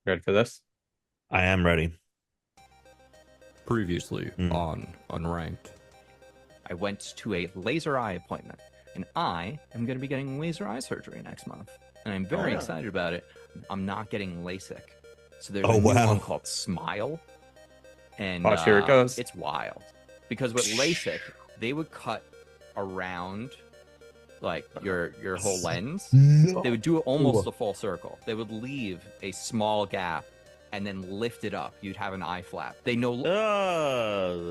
Ready for this? I am ready. Previously Mm. on Unranked. I went to a laser eye appointment, and I am going to be getting laser eye surgery next month, and I'm very yeah. excited about it. I'm not getting LASIK, so there's Oh, a new wow. one called Smile, and Watch, here it goes. It's wild because with LASIK they would cut around like your whole lens. No. They would do almost a full circle. They would leave a small gap and then lift it up. You'd have an eye flap. They know.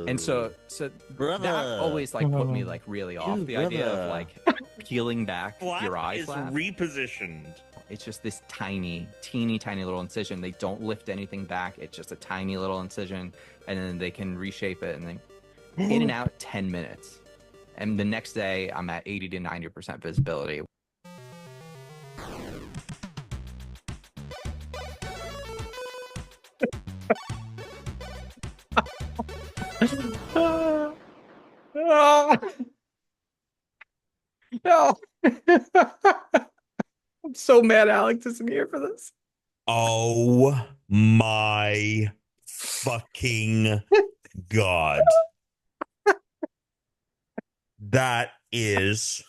And so that always like put me like really off the idea of like peeling back your eye flap. Repositioned. It's just this tiny, teeny tiny little incision. They don't lift anything back. It's just a tiny little incision, and then they can reshape it, and then in and out 10 minutes. And the next day I'm at 80 to 90% visibility. No. I'm so mad Alex isn't here for this. Oh my fucking god. That is,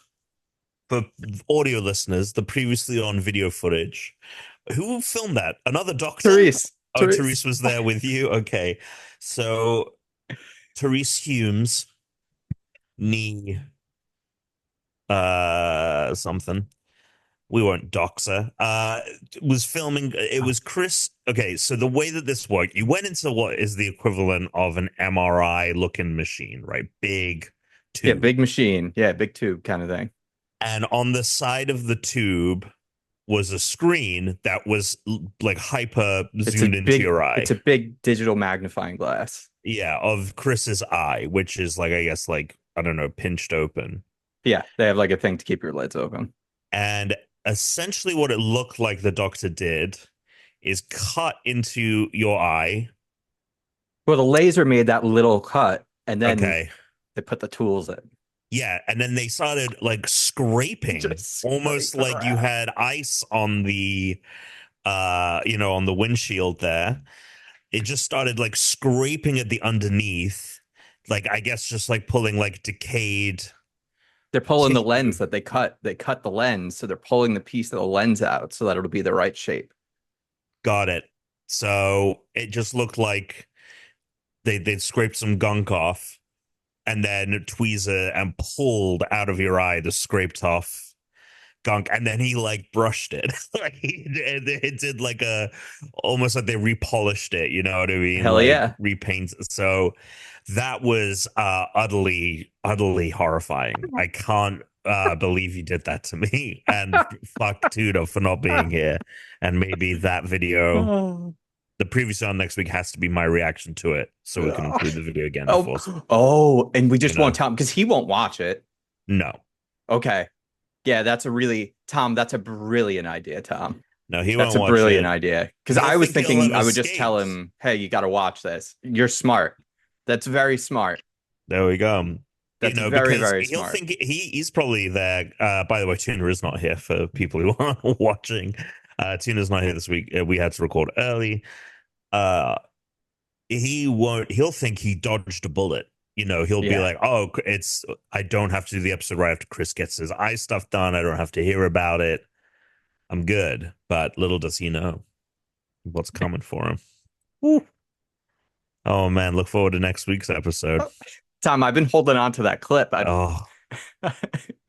for audio listeners, the previously on video footage. Who filmed that? Another doctor? Therese. Oh, Therese was there with you? Okay. So, Therese Humes, knee, something. We won't dox her. Was filming. It was Chris. Okay, so the way that this worked, you went into what is the equivalent of an MRI looking machine, right? Big tube. Yeah, big machine. Yeah, big tube kind of thing. And on the side of the tube was a screen that was like hyper zoomed into your eye. It's a big digital magnifying glass. Yeah, of Chris's eye, which is like, I guess, like, I don't know, pinched open. Yeah, they have like a thing to keep your lids open. And essentially what it looked like the doctor did is cut into your eye. Well, the laser made that little cut, and then they put the tools in. Yeah, and then they started like scraping, almost like you had ice on the on the windshield there. It just started like scraping at the underneath, like I guess just like pulling like decayed. They're pulling the lens that they cut. They cut the lens, so they're pulling the piece of the lens out so that it'll be the right shape. Got it. So it just looked like they'd scraped some gunk off and then tweezer and pulled out of your eye the scraped off gunk, and then he like brushed it. Like it did like a almost like they repolished it, you know what I mean? Hell like, yeah. Repaint. So that was utterly horrifying. I can't believe you did that to me. And fuck Tudor for not being here. And maybe that video, the previous one next week, has to be my reaction to it, so we can include the video again. And we just won't tell him because he won't watch it. No. Okay. Yeah, that's a brilliant idea, Tom. No, he won't watch it. That's a brilliant idea. Because I was thinking I would just tell him, hey, you got to watch this. You're smart. That's very smart. There we go. That's very, very smart. He'll think he's probably there. By the way, Tuna is not here for people who aren't watching. Tuna's not here this week. We had to record early. He'll think he dodged a bullet. He'll be like, oh, I don't have to do the episode right after Chris gets his eye stuff done. I don't have to hear about it. I'm good. But little does he know what's coming for him. Woo. Oh, man. Look forward to next week's episode. Tom, I've been holding on to that clip.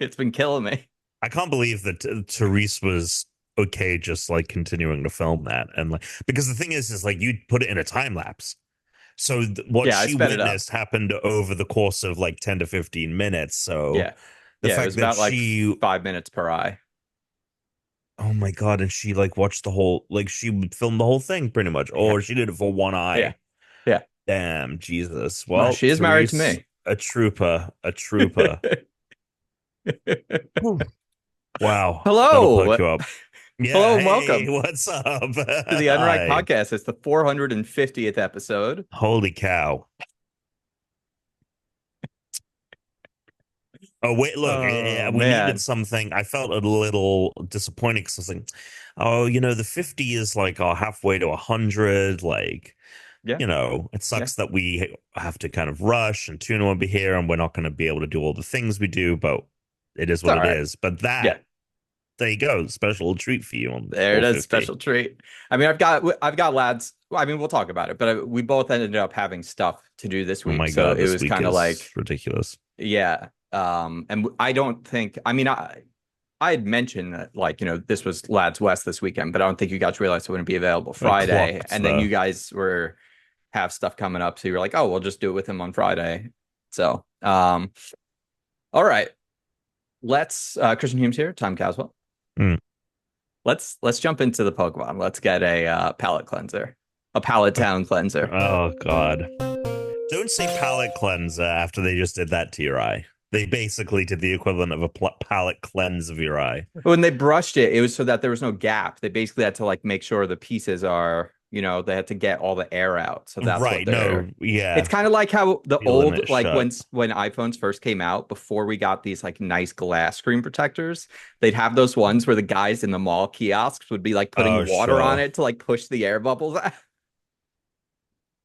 It's been killing me. I can't believe that Therese was okay just like continuing to film that. And like, because the thing is like you put it in a time lapse. So what she witnessed happened over the course of like 10 to 15 minutes. So the fact it was that about like 5 minutes per eye. Oh my God. And she like watched the whole, like she would film the whole thing pretty much, or she did it for one eye. Yeah. Damn, Jesus. Well, she is married to me. A trooper. Wow. Hello. You up. Yeah, hello and welcome. What's up? To the Unranked podcast. It's the 450th episode. Holy cow. Oh wait, look, Oh we needed man. something. I felt a little disappointed because I was like, oh, the 50 is like halfway to 100. Like, Yeah. it Yeah. sucks that we have to kind of rush and Tuna won't be here and we're not going to be able to do all the things we do, but it is It's what all it right. is. But Yeah. there you go, special treat for you on There it is, 450. special treat. I mean, I've got lads. Well, I mean, we'll talk about it, but we both ended up having stuff to do this Oh week, my so God, it this was week kind of is like, ridiculous. yeah. And I don't think. I mean, I had mentioned that, like, this was Lads West this weekend, but I don't think you guys realized it wouldn't be available It Friday. clocked And then though. you guys have stuff coming up, so you're like, oh, we'll just do it with him on Friday. So, all right, let's Christian Humes here, Tom Caswell. Mm. Let's jump into the Pokemon. Let's get a palate cleanser, a palate town cleanser. Oh God. Don't say palate cleanser after they just did that to your eye. They basically did the equivalent of a palate cleanse of your eye. When they brushed it, it was so that there was no gap. They basically had to like make sure the pieces are, they had to get all the air out. So that's what Right. they're. No. It's Yeah. kind of like how the Feeling old, it like shut. when iPhones first came out, before we got these like nice glass screen protectors, they'd have those ones where the guys in the mall kiosks would be like Oh, putting water on sure. it to like push the air bubbles out.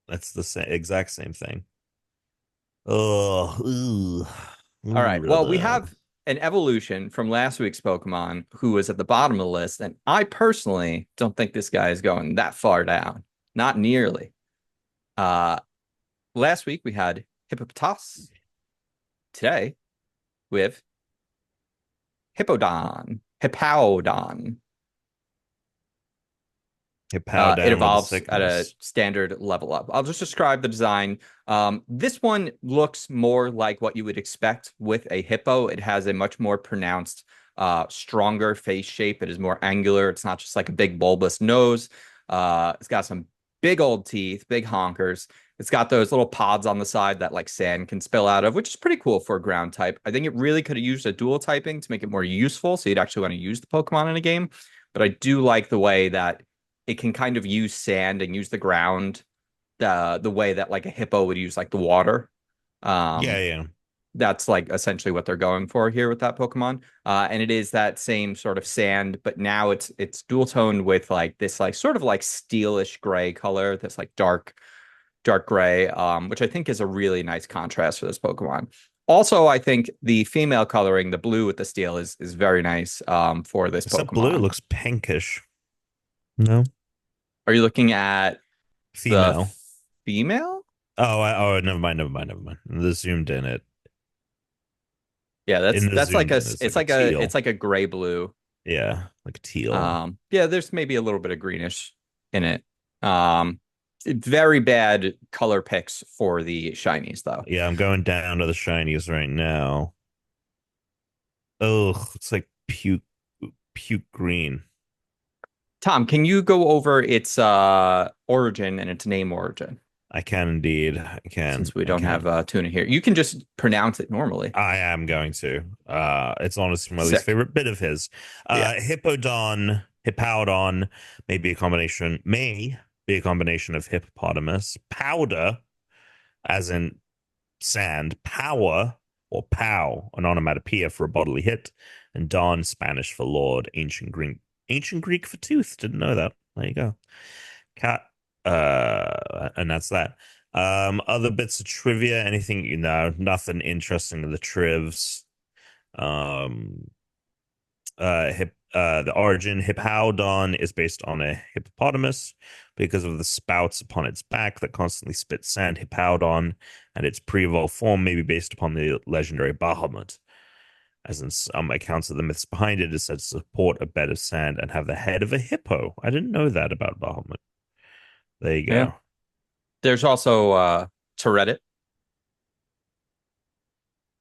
That's the same exact same thing. Oh, ooh. All Ooh, right. Well, we brother. have an evolution from last week's Pokemon who was at the bottom of the list, and I personally don't think this guy is going that far down. Not nearly. Uh, Last week we had Hippopotas. Today we have Hippowdon. Hit power It down with the evolves at a sickness. standard level up. I'll just describe the design. This one looks more like what you would expect with a hippo. It has a much more pronounced, stronger face shape. It is more angular. It's not just like a big bulbous nose. It's got some big old teeth, big honkers. It's got those little pods on the side that like sand can spill out of, which is pretty cool for a ground type. I think it really could have used a dual typing to make it more useful. So you'd actually want to use the Pokemon in a game. But I do like the way that it can kind of use sand and use the ground the way that like a hippo would use like the water. Yeah, Um, yeah. that's like essentially what they're going for here with that Pokemon. And it is that same sort of sand, but now it's dual toned with like this like sort of like steelish gray color, this like dark gray, which I think is a really nice contrast for this Pokemon. Also, I think the female coloring, the blue with the steel, is very nice for this Except blue Pokemon. looks pinkish. No? Are you looking at the Female. female? Oh, never mind, never mind, never mind. The zoomed in it. Yeah, In the that's like zoomed a in, it's it's like a like a it's teal. like a gray blue. Yeah, like teal. Yeah, there's maybe a little bit of greenish in it. Um, very bad color picks for the shinies though. Yeah, I'm going down to the shinies right now. Oh, it's like puke green. Tom, can you go over its origin and its name origin I can indeed. I can. since we I don't have can. Tuna here? You can just pronounce it normally. I am going to. It's honestly my least Sick. favorite bit of his. Yeah. Hippowdon may be a combination of hippopotamus, powder, as in sand, power or pow, an onomatopoeia for a bodily hit, and don, Spanish for lord, ancient Greek for tooth. Didn't know that. There you go. Cat, and that's that. Other bits of trivia, anything nothing interesting in the trivs. Um, the origin Hippowdon is based on a hippopotamus because of the spouts upon its back that constantly spit sand. Hippowdon and its pre-evolved form may be based upon the legendary Bahamut, as in some accounts of the myths behind it is said to support a bed of sand and have the head of a hippo. I didn't know that about Bahamut. There you Yeah. go. There's also Tourette,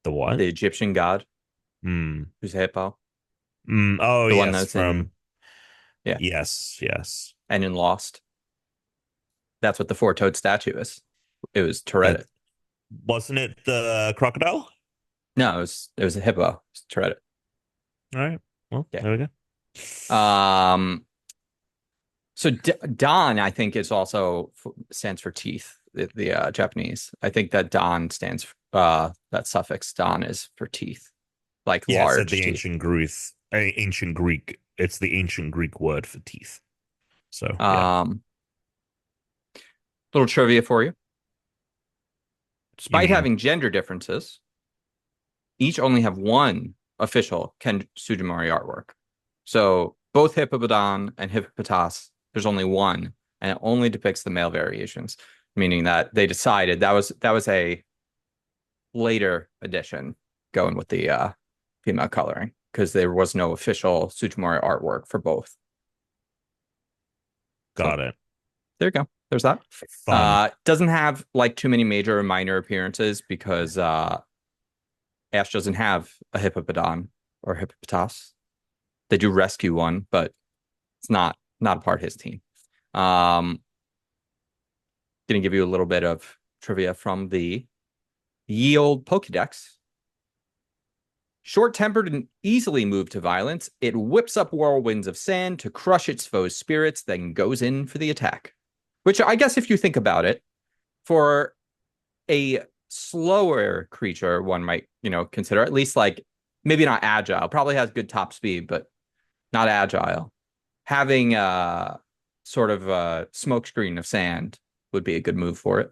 The what? the Egyptian god Hmm. who's a hippo. Oh The one yes, that's in, from yeah, yes. and in Lost. That's what the four-toed statue is. It was That Tourette. wasn't it the crocodile? No, it was a hippo. It's Tourette. All right. Well, Yeah. there we go. So Don, I think, is also stands for teeth. The Japanese. I think that Don stands. That suffix Don is for teeth. like Yeah, it said large the teeth. ancient Greek. It's the ancient Greek word for teeth. So yeah. Um, little trivia for you. You Despite mean having gender differences, each only have one official Ken Sujimori artwork. So both Hippowdon and Hippopotas, there's only one, and it only depicts the male variations, meaning that they decided that was a later addition going with the female coloring because there was no official Sujimori artwork for both. So got it? there you go. There's that. Fun. Doesn't have like too many major or minor appearances because Ash doesn't have a Hippopodon or Hippopotas. They do rescue one, but it's not a part of his team. Um, Gonna give you a little bit of trivia from the ye old Pokédex. Short-tempered and easily moved to violence, it whips up whirlwinds of sand to crush its foe's spirits, then goes in for the attack. Which I guess if you think about it, for a slower creature, one might, consider at least like maybe not agile, probably has good top speed, but not agile. Having sort of a smokescreen of sand would be a good move for it.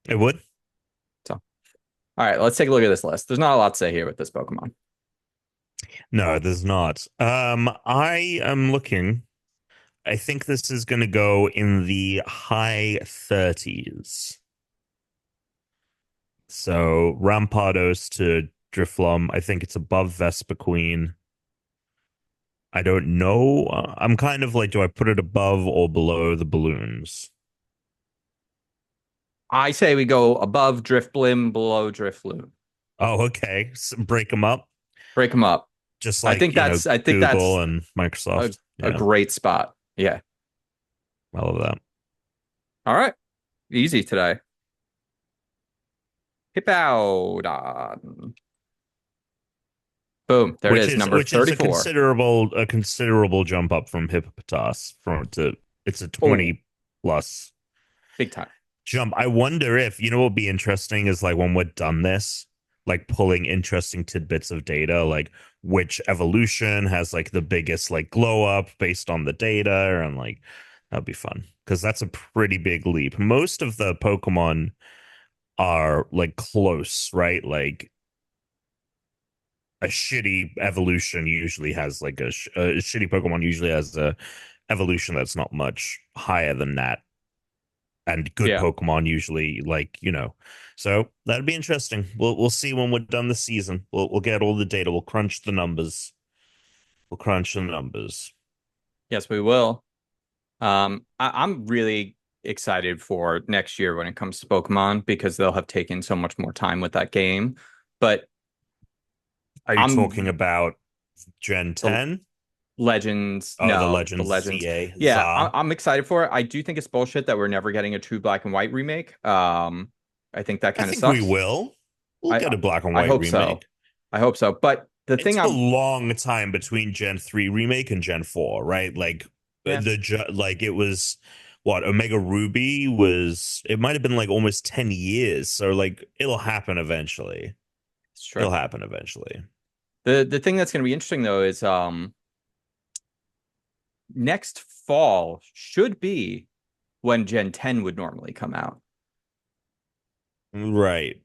It would. So, all right, let's take a look at this list. There's not a lot to say here with this Pokemon. No, there's not. I am looking. I think this is going to go in the high 30s. So Rampardos to Drifloon. I think it's above Vespiquen. I don't know. I'm kind of like, do I put it above or below the balloons? I say we go above Drifblim, below Drifloon. Oh, okay. Break them up, Break them up. just I like, think that's I think Google that's and a, Microsoft. a Yeah, great spot. Yeah. I love that. All right. Easy today. Hippowdon. Boom. There it Which is. is Number which is 34. a considerable jump up from Hippopotas from to it's a Oh, 20 plus big time. jump. I wonder if what would be interesting is like when we're done this, like pulling interesting tidbits of data, like which evolution has like the biggest like glow up based on the data, and like that'd be fun because that's a pretty big leap. Most of the Pokemon are like close, right? Like a shitty evolution usually has like a shitty Pokemon usually has a evolution that's not much higher than that, and good Yeah. Pokemon usually like So that'd be interesting. We'll see when we're done the season. We'll get all the data. We'll crunch the numbers. We'll crunch the numbers. Yes, we will. I'm really excited for next year when it comes to Pokemon because they'll have taken so much more time with that game. But Are you talking I'm about Gen the 10? Legends. Oh, the No, the Legends Legends. ZA Yeah, ZA. I'm excited for it. I do think it's bullshit that we're never getting a true black and white remake. I think that I kind of think we sucks. will. We'll I get a black and I white hope so. remake. I hope so. But the It's thing a I'm long time between Gen 3 remake and Gen 4, right? Like yeah, like it was what Omega Ruby was, it might have been like almost 10 years. So like it'll happen eventually. it's It'll true. happen eventually. The thing that's going to be interesting though is next fall should be when Gen 10 would normally come out. Right.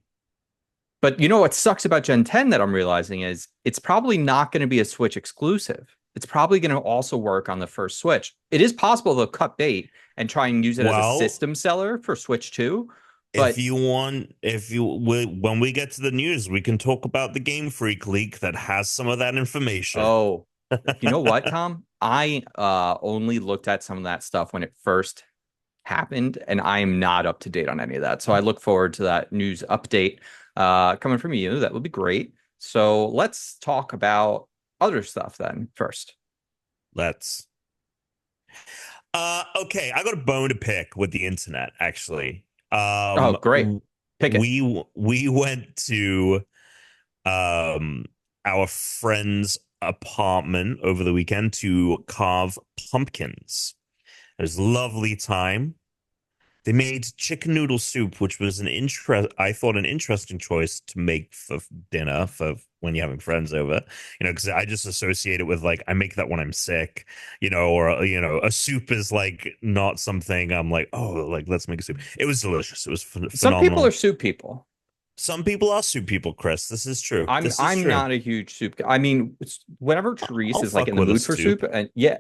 But you know what sucks about Gen 10 that I'm realizing is it's probably not going to be a Switch exclusive. It's probably going to also work on the first Switch. It is possible they'll cut bait and try and use it as a Well, system seller for Switch 2. But when we get to the news, we can talk about the Game Freak leak that has some of that information. oh, you know what, Tom? I only looked at some of that stuff when it first happened, and I am not up to date on any of that. So I look forward to that news update coming from you. That would be great. So let's talk about other stuff then first. Let's. Okay, I got a bone to pick with the internet, actually. Oh, great. Pick it. We went to um our friend's apartment over the weekend to carve pumpkins. It was a lovely time. They made chicken noodle soup, which was I thought an interesting choice to make for dinner for when you're having friends over. Because I just associate it with like I make that when I'm sick, or a soup is like not something I'm like, oh, like let's make a soup. It was delicious. It was Some people phenomenal. are soup people. Some people are soup people, Chris. This is true. This is I'm true. not a huge soup guy. I mean, whenever Therese I'll is like in fuck the with a mood for soup, soup. and yeah,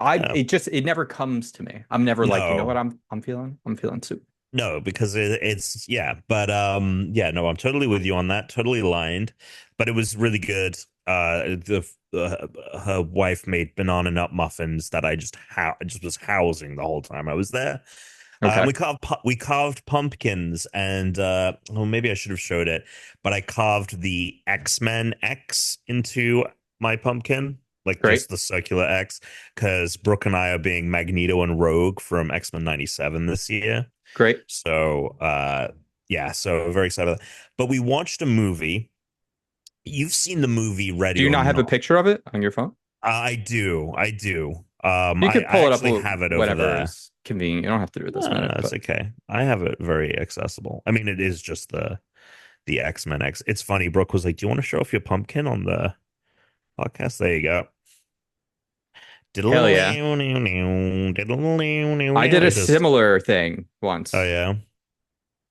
Yeah. it never comes to me. I'm never like, you know what No, I'm feeling? I'm feeling soup. no, because it's yeah, but yeah, no, I'm totally with you on that. Totally aligned, but it was really good. Her wife made banana nut muffins that I just was housing the whole time I was there. Okay, We carved pumpkins, and well, maybe I should have showed it, but I carved the X-Men X into my pumpkin, like great, just the circular X, because Brooke and I are being Magneto and Rogue from X-Men '97 this year. great. So yeah, so very excited. But we watched a movie. You've seen the movie Do Ready you or not have a Not. picture of it on your phone? I do. I do. You could I pull it up actually have it over whenever there. is convenient. You don't have to do it this minute, That's but okay. I have it very accessible. I mean, it is just the X-Men X. It's funny. Brooke was like, "Do you want to show off your pumpkin on the podcast?" There you go. hell yeah. I did a It just. similar thing Oh once. yeah.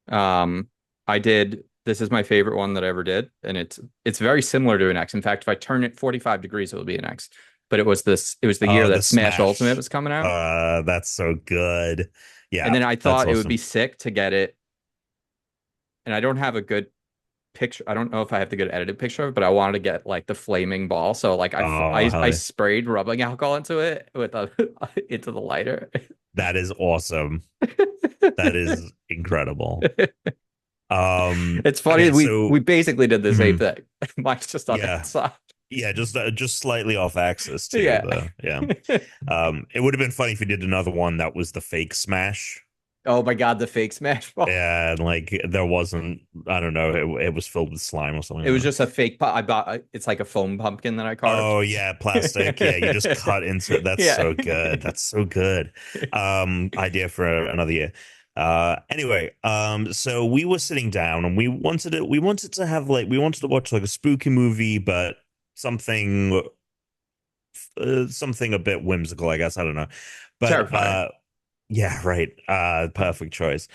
Um, I did. This is my favorite one that I ever did, and it's very similar to an X. In fact, if I turn it 45 degrees, it will be an X. But it was this. It was the year Oh, the that Smash Ultimate Smash. was coming out, That's so good. and Yeah, then I that's thought it would be awesome. sick to get it. And I don't have a good picture. I don't know if I have the good edited picture of it, but I wanted to get like the flaming ball. So like Oh, I hell yeah. sprayed rubbing alcohol into it with a into the lighter. That is awesome. That is incredible. It's funny Okay, we so basically did the same mhm, thing. Mine's just on the yeah. outside. Yeah, just slightly off axis too. Yeah. The yeah. It would have been funny if you did another one that was the fake smash. Oh my God, the fake smash ball. Yeah, and like there wasn't, I don't know, it was filled with slime or something It like was that. just a fake. I bought. It's like a foam pumpkin that I carved. Oh yeah, plastic. Yeah, you just cut into it. That's Yeah. so good. That's so good. Idea for another year. Anyway, so we were sitting down and we wanted to have like we wanted to watch like a spooky movie, but something something a bit whimsical, I guess. I don't know. But Terrifier. yeah, right. Perfect choice.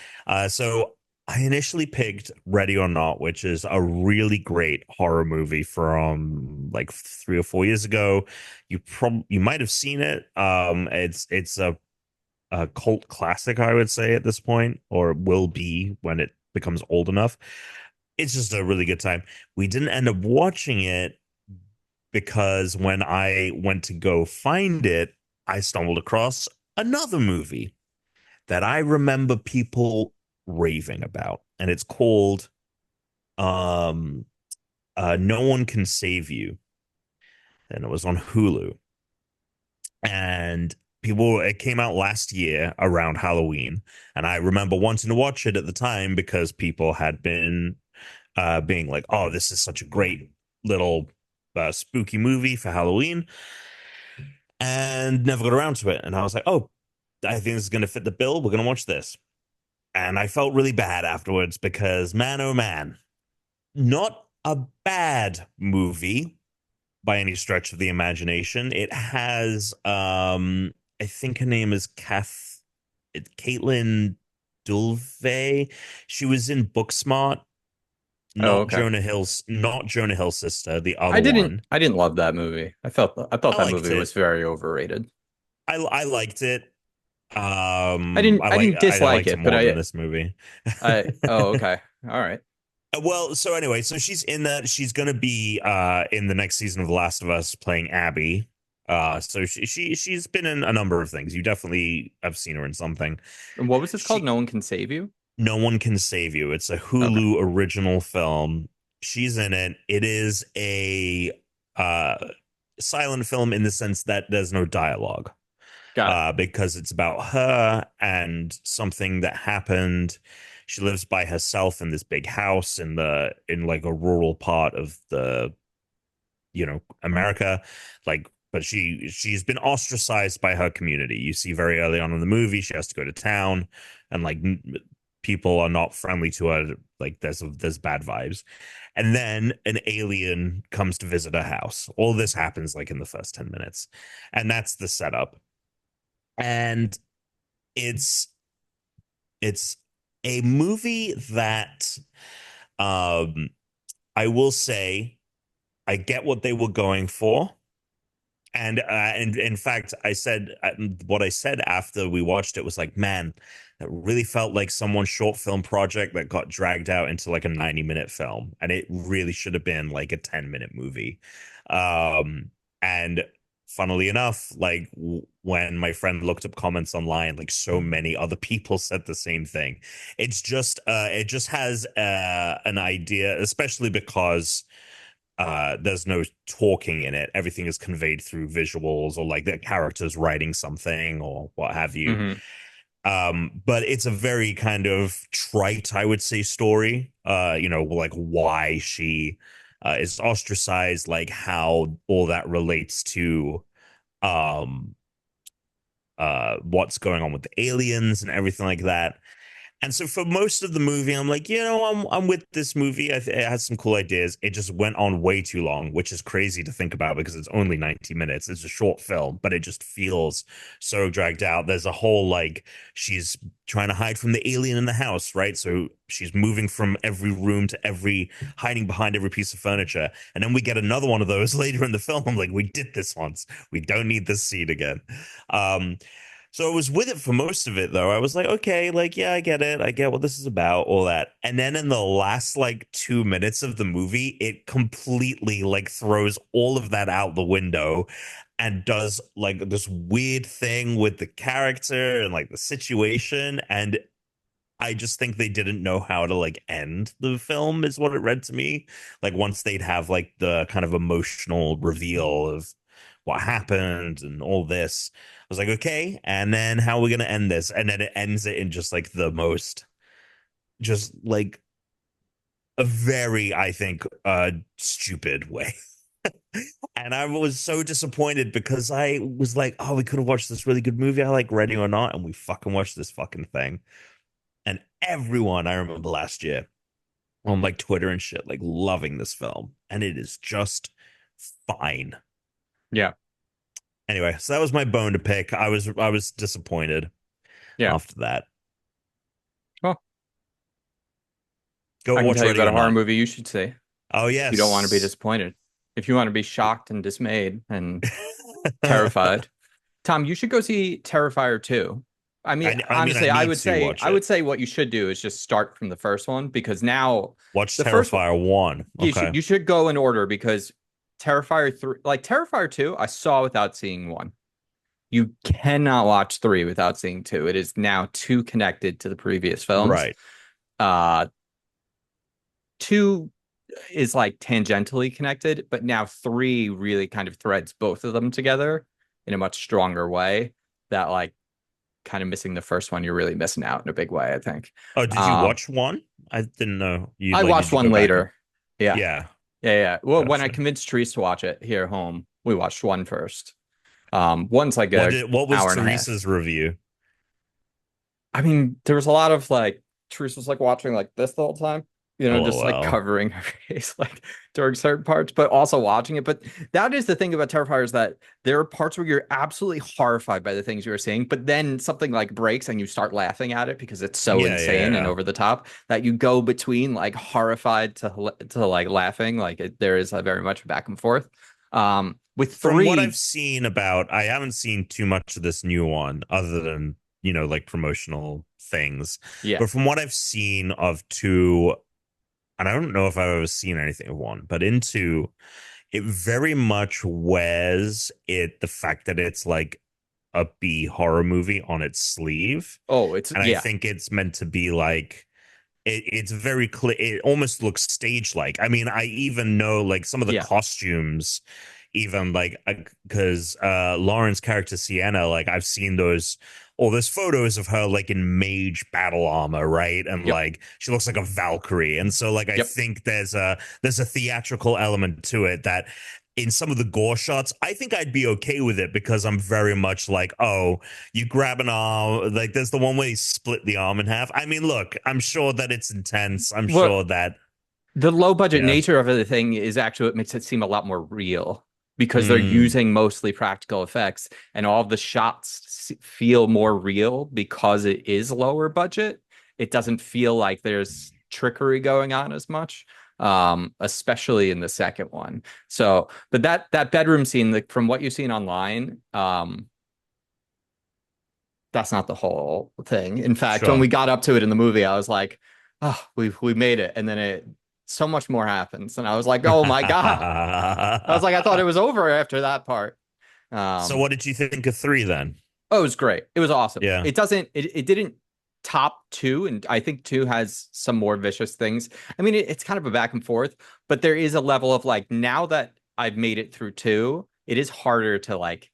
So I initially picked Ready or Not, which is a really great horror movie from like 3 or 4 years ago. You might have seen it. It's a cult classic, I would say at this point, or it will be when it becomes old enough. It's just a really good time. We didn't end up watching it because when I went to go find it, I stumbled across another movie that I remember people raving about, and it's called um No One Can Save You, and it was on Hulu. And people it came out last year around Halloween, and I remember wanting to watch it at the time because people had been being like, "Oh, this is such a great little spooky movie for Halloween," and never got around to it. And I was like, "Oh, I think this is going to fit the bill. We're going to watch this." And I felt really bad afterwards because, man, oh man, not a bad movie by any stretch of the imagination. It has, I think her name is Caitlin Dulve. She was in Booksmart, Oh, okay. Not Jonah Hill's sister, the other one. I didn't love that movie. I thought I that liked movie was it. very overrated. I liked it. I didn't I dislike liked it it, but more than this movie. I oh okay. All right. Well, so anyway, so she's in that. She's gonna be in the next season of The Last of Us playing Abby. So she's been in a number of things. You definitely have seen her in something. And what was this called? She No One Can Save You? No One Can Save You. It's a Okay. Hulu original film. She's in it. It is a uh silent film in the sense that there's no dialogue. Got it. Because it's about her and something that happened. She lives by herself in this big house in like a rural part of the America, like but she's been ostracized by her community. You see very early on in the movie, she has to go to town, and like people are not friendly to her. Like there's bad vibes, and then an alien comes to visit her house. All this happens like in the first 10 minutes, and that's the setup. And it's it's a movie that I will say I get what they were going for. And in fact, I said what I said after we watched it was like, man, that really felt like someone's short film project that got dragged out into like a 90-minute film, and it really should have been like a 10-minute movie. And funnily enough, like when my friend looked up comments online, like so many other people said the same thing. It just has an idea, especially because there's no talking in it. Everything is conveyed through visuals or like the characters writing something or what have you. But it's a very kind of trite, I would say, story. Like why she is ostracized, like how all that relates to what's going on with the aliens and everything like that. And so for most of the movie, I'm like, I'm with this movie. It has some cool ideas. It just went on way too long, which is crazy to think about because it's only 90 minutes. It's a short film, but it just feels so dragged out. There's a whole like she's trying to hide from the alien in the house, right? So she's moving from every room to hiding behind every piece of furniture. And then we get another one of those later in the film. I'm like, we did this once. We don't need this scene again. So I was with it for most of it, though. I was like, okay, like, yeah, I get it. I get what this is about, all that. And then in the last, like, 2 minutes of the movie, it completely, like, throws all of that out the window and does, like, this weird thing with the character and, like, the situation. And I just think they didn't know how to, like, end the film, is what it read to me. Like, once they'd have, like, the kind of emotional reveal of what happened and all this. I was like, okay, and then how are we gonna end this? And then it ends it in just like the most, just like a very, I think, stupid way. And I was so disappointed because I was like, oh, we could have watched this really good movie. I like Ready or Not, and we fucking watched this fucking thing. And everyone I remember last year on like Twitter and shit, like loving this film, and it is just fine. Yeah. Anyway, so that was my bone to pick. I was disappointed after that. Well, go I can watch tell you Ready about or a horror Not. movie you should see. Oh yes. You don't want to be disappointed. If you want to be shocked and dismayed and terrified, Tom, you should go see Terrifier 2. I mean, honestly, I would say what you should do is just start from the first one, because now watch the Terrifier 1. Okay. You should go in order, because Terrifier 3, like Terrifier 2, I saw without seeing 1. You cannot watch 3 without seeing 2. It is now too connected to the previous films. Right. 2 is like tangentially connected, but now 3 really kind of threads both of them together in a much stronger way, that like kind of missing the first one, you're really missing out in a big way, I think. Oh, did you watch 1? I didn't know. I watched 1 later. Yeah. Yeah. Well, Gotcha. when I convinced Therese to watch it here at home, we watched 1 first. One's like what was Therese's review? I mean, there was a lot of like Therese was like watching like this the whole time, like covering her face like during certain parts, but also watching it. But that is the thing about Terrifier, is that there are parts where you're absolutely horrified by the things you're seeing, but then something like breaks and you start laughing at it because it's so insane and over the top, that you go between like horrified to like laughing. Like there is a very much back and forth. With 3, from what I've seen I haven't seen too much of this new one other than, like promotional things. Yeah. But from what I've seen of 2, and I don't know if I've ever seen anything of 1, but in 2, it very much wears the fact that it's like a B horror movie on its sleeve. Oh, I think it's meant to be like, it's very clear. It almost looks stage-like. I mean, I even know like some of the costumes, even like, because Lauren's character Sienna, like I've seen there's photos of her like in mage battle armor, right? And like she looks like a Valkyrie. And so like I think there's a theatrical element to it that in some of the gore shots, I think I'd be okay with it because I'm very much like, oh, you grab an arm, like there's the one where you split the arm in half. I mean, look, I'm sure that it's intense. I'm Well, sure that, the low budget yeah. nature of the thing is actually what makes it seem a lot more real because they're Mm, using mostly practical effects and all of the shots feel more real because it is lower budget. It doesn't feel like there's trickery going on as much, especially in the second one. So, but that bedroom scene, like, from what you've seen online, that's not the whole thing. In fact, when sure. we got up to it in the movie, I was like, "Oh, we made it," and then it so much more happens, and I was like, "Oh my god!" I was like, I thought it was over after that part. So Um, what did you think of 3 then? oh, it was great. It was awesome. Yeah. It didn't top two, and I think two has some more vicious things. I mean, it's kind of a back and forth, but there is a level of like, now that I've made it through two, it is harder to like,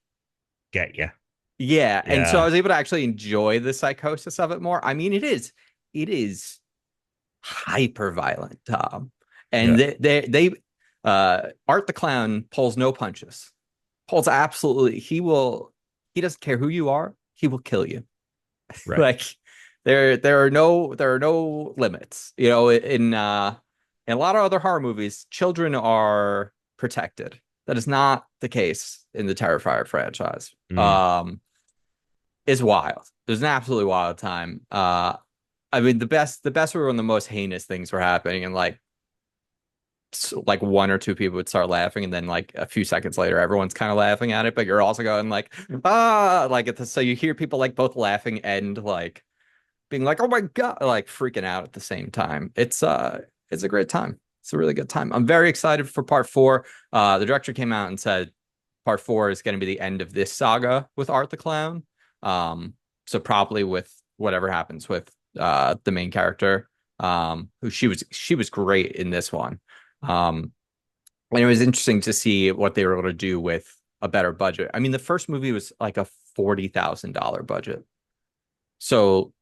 Get you. yeah. And so I Yeah. was able to actually enjoy the psychosis of it more. I mean, it is hyper violent, Tom. And Yeah. Art the Clown pulls no punches. Pulls absolutely, he doesn't care who you are, he will kill you. Right. Like, there are no limits. You know, in a lot of other horror movies, children are protected. That is not the case in the Terrifier franchise. Mm. Is wild. It was an absolutely wild time. I mean, the best were when the most heinous things were happening, and like one or two people would start laughing, and then like a few seconds later, everyone's kind of laughing at it, but you're also going like, ah, like so you hear people like both laughing and like being like, oh my god, like freaking out at the same time. It's a great time. It's a really good time. I'm very excited for part four. The director came out and said part four is going to be the end of this saga with Art the Clown. So probably with whatever happens with the main character, who she was great in this one. Um, and it was interesting to see what they were able to do with a better budget. I mean, the first movie was like a $40,000 budget. So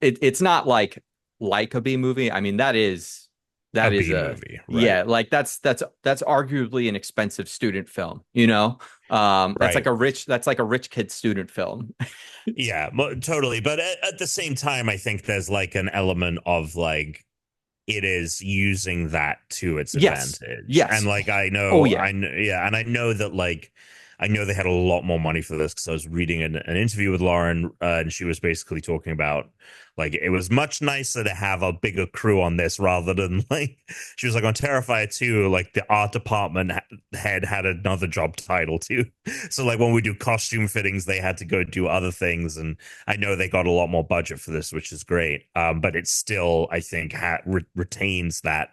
it's not like a B movie. I mean, A that is B a movie. Right. yeah, like that's arguably an expensive student film, Right. that's like a rich kid student film. Yeah, totally. But at the same time, I think there's like an element of like it is using that to its Yes. advantage. And Yes. like Oh yeah. yeah, and I know that like I know they had a lot more money for this because I was reading an interview with Lauren, and she was basically talking about like it was much nicer to have a bigger crew on this rather than like she was like on Terrifier 2, like the art department head had another job title too. So like when we do costume fittings, they had to go do other things, and I know they got a lot more budget for this, which is great. But it still, I think, retains that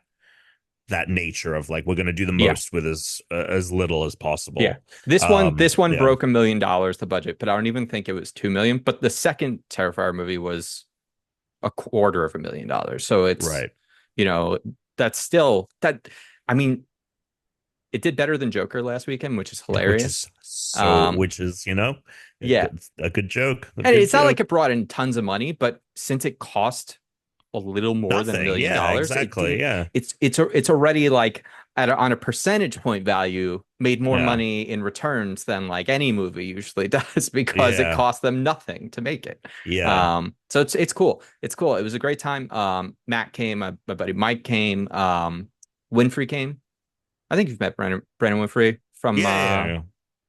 nature of like we're going to do the Yeah. most with as little as Yeah. possible. This one Yeah, broke $1 million, the budget, but I don't even think it was 2 million. But the second Terrifier movie was $250,000. So it's, right. you know, that's still that. I mean, it did better than Joker last weekend, which is Which hilarious. is so, Um, which is yeah, a good joke, a and good it's not like joke. it brought in tons of money, but since it cost a little more than a Nothing. million Yeah, dollars, it exactly. did. Yeah, It's already like on a percentage point value made more yeah, money in returns than like any movie usually does because it yeah, cost them nothing to make it. yeah. So it's cool. It's cool. It was a great time. Matt came, my buddy Mike came, Winfrey came. I think you've met Brandon Winfrey from Yeah, yeah, yeah.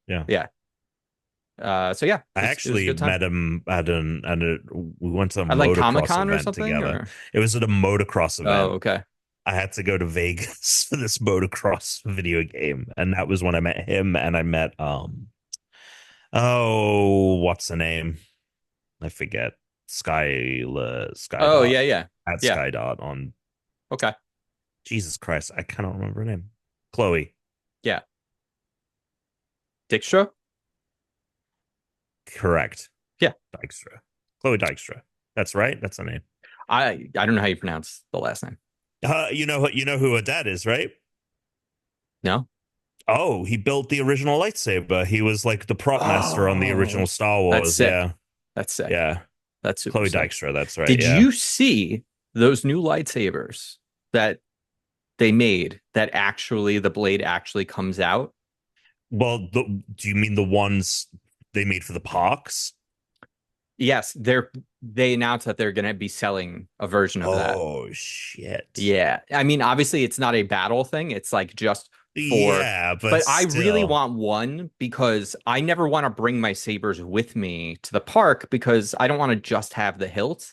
Yeah. yeah. So yeah, I it was a actually good time. met him we went to a I like motocross Comic-Con or event something, together. or It was at a motocross oh, event. okay. I had to go to Vegas for this motocross video game, and that was when I met him, and I met oh, what's the name? I forget. Oh Skydot yeah, yeah. at Yeah. Skydot on Okay. Jesus Christ, I cannot remember her name. Chloe. Yeah. Dijkstra? Correct. Yeah. Dykstra. Chloe Dykstra. That's right. That's her name. I don't know how you pronounce the last name. You know who her dad is, right? No? Oh, he built the original lightsaber. He was like the prop master on the original Oh, Star that's Wars. sick. Yeah. That's sick. Yeah. That's super Chloe sick. Dykstra, that's right. Did Yeah. you see those new lightsabers that they made that actually the blade actually comes out. Well, do you mean the ones they made for the parks? Yes, they announced that they're going to be selling a version of that. Oh shit. Yeah. I mean, obviously it's not a battle thing. It's like just for, Yeah, but but I really still. want one because I never want to bring my sabers with me to the park because I don't want to just have the hilt,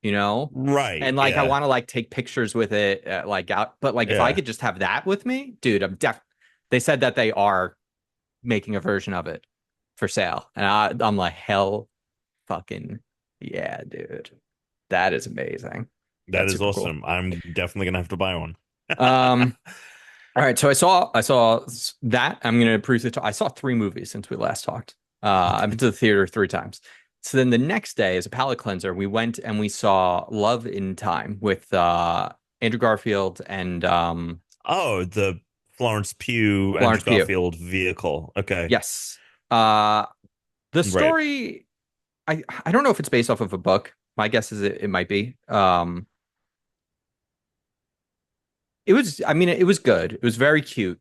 you know? Right. And like I Yeah. want to like take pictures with it like out, but like if I Yeah. could just have that with me, dude, they said that they are making a version of it for sale. And I'm like, hell fucking yeah, dude. That is amazing. That That's is super cool. awesome. I'm definitely gonna have to buy one. Um, all right, so I saw that. I'm gonna prove it. I saw three movies since we last talked. I've been to the theater three times. So then the next day, as a palate cleanser, we went and we saw Love in Time with Andrew Garfield and Oh, the Florence Pugh, Andrew Florence Pugh. Garfield vehicle. Okay. Yes. Uh, the Right. story, I don't know if it's based off of a book. My guess is it might be. It was, I mean, it was good. It was very cute.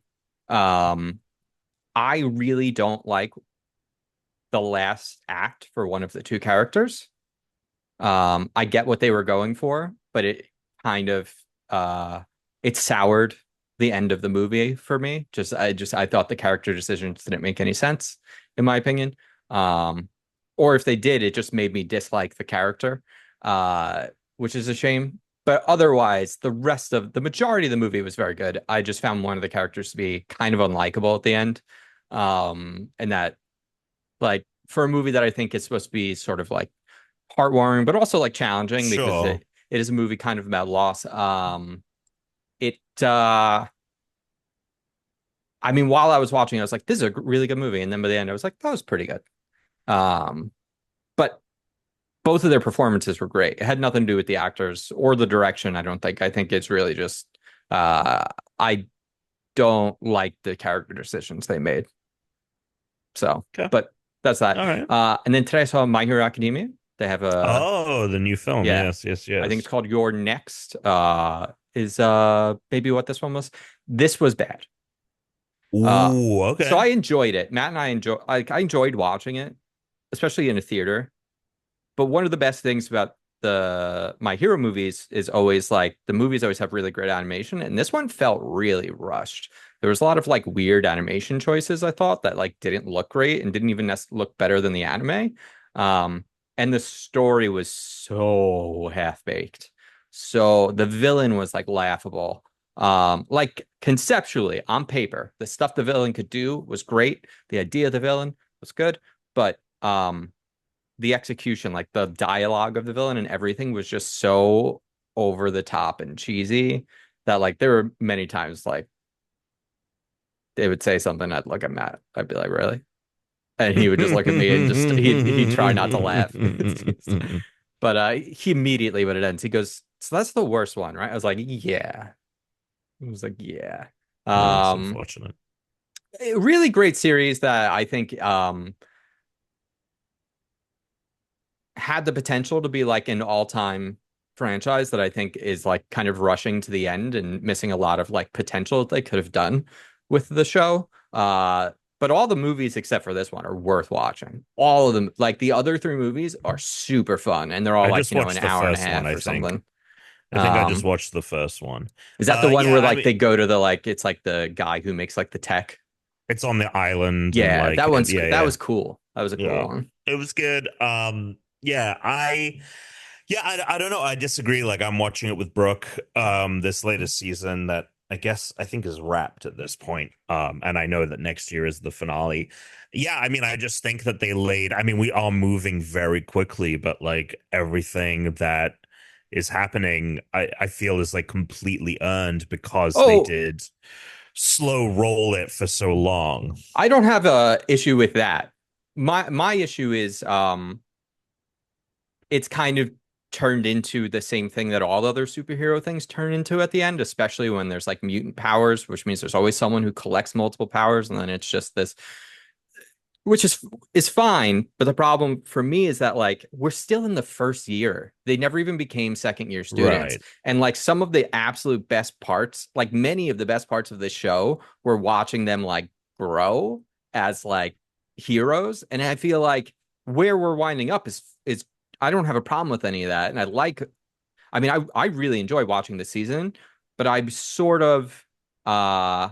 Um, I really don't like the last act for one of the two characters. I get what they were going for, but it kind of it soured the end of the movie for me. I thought the character decisions didn't make any sense, in my opinion. Um, or if they did, it just made me dislike the character, which is a shame. But otherwise, the majority of the movie was very good. I just found one of the characters to be kind of unlikable at the end. And that like for a movie that I think is supposed to be sort of like heartwarming, but also like challenging because Sure. it is a movie kind of about loss. It I mean, while I was watching, I was like, this is a really good movie. And then by the end, I was like, that was pretty good. Um, but both of their performances were great. It had nothing to do with the actors or the direction, I don't think. I think it's really just uh I don't like the character decisions they made. So, Okay. but that's that. All right. And then today I saw My Hero Academia. They have a Oh, the new film. yeah, Yes, yes, I think it's yes. called Your Next. Is maybe what this one was. This was bad. Uh, Ooh, so I okay. enjoyed it. Matt and I enjoyed watching it, especially in a theater. But one of the best things about the My Hero movies is always like the movies always have really great animation, and this one felt really rushed. There was a lot of like weird animation choices I thought that like didn't look great and didn't even look better than the anime. Um, and the story was so half-baked. So the villain was like laughable. Like conceptually on paper, the stuff the villain could do was great. The idea of the villain was good, but the execution, like the dialogue of the villain and everything was just so over the top and cheesy that like there were many times like they would say something, I'd look at Matt, I'd be like, really? And he would just look at me and just he'd try not to laugh. But he immediately when it ends, he goes, so that's the worst one, right? I was like, yeah. He was like, yeah. Oh, that's Um unfortunate. really great series that I think had the potential to be like an all-time franchise that I think is like kind of rushing to the end and missing a lot of like potential that they could have done with the show. But all the movies except for this one are worth watching. All of them, like the other three movies, are super fun, and they're all I like just an watched the hour and a first one, half I or think. something. I think I just Um, watched the first one. is that the one Yeah, where I like mean, they go to the like it's like the guy who makes like the tech? it's on the island and Yeah, like yeah, that yeah. was cool. That was a cool Yeah. one. It was good. I don't know. I disagree. Like I'm watching it with Brooke this latest season that I think is wrapped at this point. And I know that next year is the finale. Yeah, I mean, I just think that I mean, we are moving very quickly, but like everything that is happening, I feel is like completely earned because they Oh, did slow roll it for so long. I don't have a issue with that. My issue is it's kind of turned into the same thing that all other superhero things turn into at the end, especially when there's like mutant powers, which means there's always someone who collects multiple powers, and then it's just this which is fine, but the problem for me is that like we're still in the first year. They never even became second year students. Right. And like some of the absolute best parts, like many of the best parts of this show, we're watching them like grow as like heroes. And I feel like where we're winding up is I don't have a problem with any of that. And I mean, I really enjoy watching the season, but uh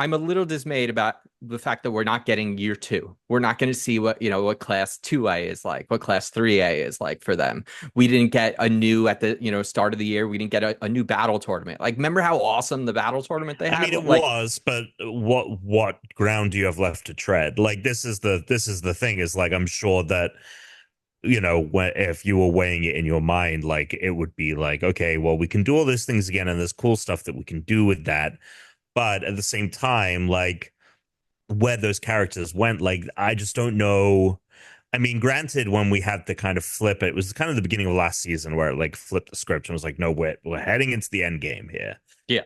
I'm a little dismayed about the fact that we're not getting year two. We're not going to see what class 2A is like, what class 3A is like for them. We didn't get a new at the, start of the year. We didn't get a new battle tournament. Like, remember how awesome the battle tournament they I had? mean, it Like, was, but what ground do you have left to tread? Like, this is the thing, is like, I'm sure that, if you were weighing it in your mind, like, it would be like, okay, well, we can do all these things again, and there's cool stuff that we can do with that. But at the same time, like, where those characters went, like, I just don't know. I mean, granted, when we had to kind of flip it, it was kind of the beginning of last season where it like flipped the script and was like, no, we're heading into the end game here. yeah.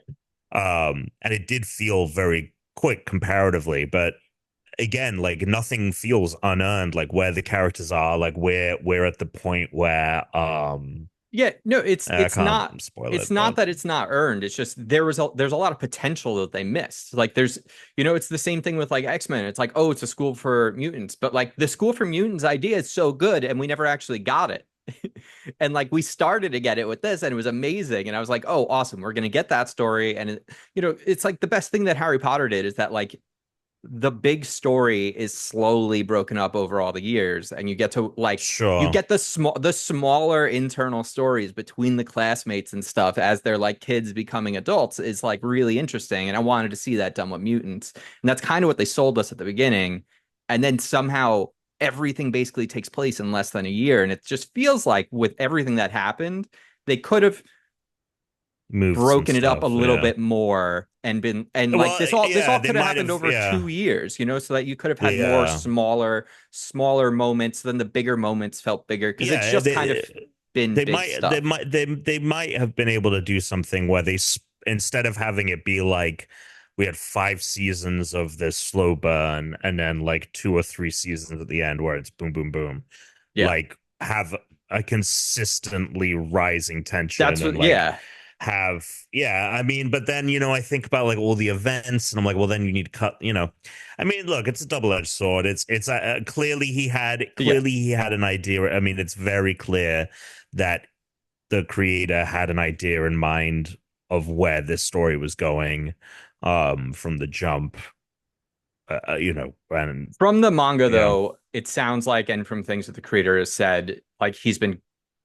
And it did feel very quick comparatively, but again, like, nothing feels unearned, like where the characters are, like we're at the point where Yeah, no, I can't spoil it's it, not but that it's not earned. It's just there's a lot of potential that they missed. Like it's the same thing with like X-Men. It's like, oh, it's a school for mutants, but like the school for mutants idea is so good and we never actually got it. And like we started to get it with this and it was amazing and I was like, "Oh, awesome. We're going to get that story." And it's like the best thing that Harry Potter did is that like the big story is slowly broken up over all the years and you get to like you sure. get the smaller internal stories between the classmates and stuff as they're like kids becoming adults is like really interesting, and I wanted to see that done with mutants, and that's kind of what they sold us at the beginning. And then somehow everything basically takes place in less than a year, and it just feels like with everything that happened they could have Moved some broken it up a stuff, little yeah. bit more and been and like Well, this all yeah, they could have might happened have, over yeah, 2 years, so that you could have had more yeah, smaller moments. Then the bigger moments felt bigger because it's yeah. just kind of been They big might they stuff. might they might have been able to do something where instead of having it be like we had 5 seasons of this slow burn and then like 2 or 3 seasons at the end where it's boom boom boom, Yeah, like have a consistently rising that's tension and what. like Yeah, have, yeah, I mean, but then I think about like all the events and I'm like, well, then you need to cut, I mean, look, it's a double-edged sword. It's yeah. clearly he had an idea. I mean, it's very clear that the creator had an idea in mind of where this story was going from the jump, and From the manga, yeah, though, it sounds like, and from things that the creator has said, like he's been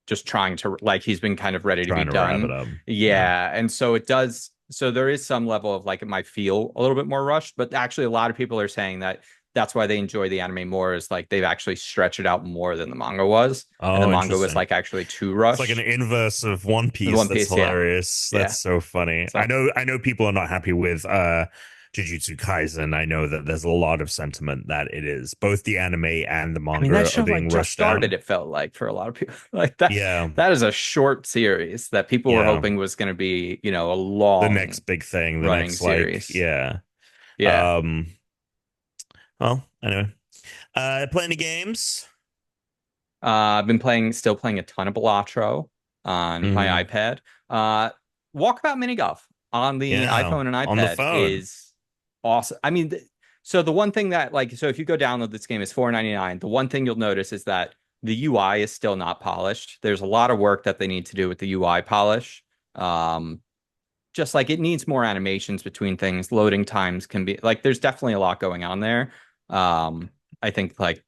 just trying to, like he's been kind of ready to be trying to wrap it done. up. Yeah. Yeah, and so it does. So there is some level of like it might feel a little bit more rushed, but actually a lot of people are saying that that's why they enjoy the anime more, is like they've actually stretched it out more than the manga was, and the Oh, manga was interesting. like actually too It's like an rushed. inverse of One The Piece. One That's Piece, yeah, hilarious. yeah. That's so funny. I So know I know people are not happy with Jujutsu Kaisen. I know that there's a lot of sentiment that it is. Both the anime and the I mean, that manga are show like being just rushed started, out. it felt like for a lot of people. Like that Yeah. that is a short series that people were Yeah. hoping was going to be, a The long next big thing, the running next like, series. yeah. Yeah. Um well, anyway. Playing the games. I've been still playing a ton of Balatro on my Hmm. iPad. Uh, Walkabout Minigolf on the Yeah. iPhone and On the iPad phone. is awesome. I mean, so the one thing that like, so if you go download this game, it's 4.99. The one thing you'll notice is that the UI is still not polished. There's a lot of work that they need to do with the UI polish. Um, just like it needs more animations between things. Loading times can be like, there's definitely a lot going on there. I think like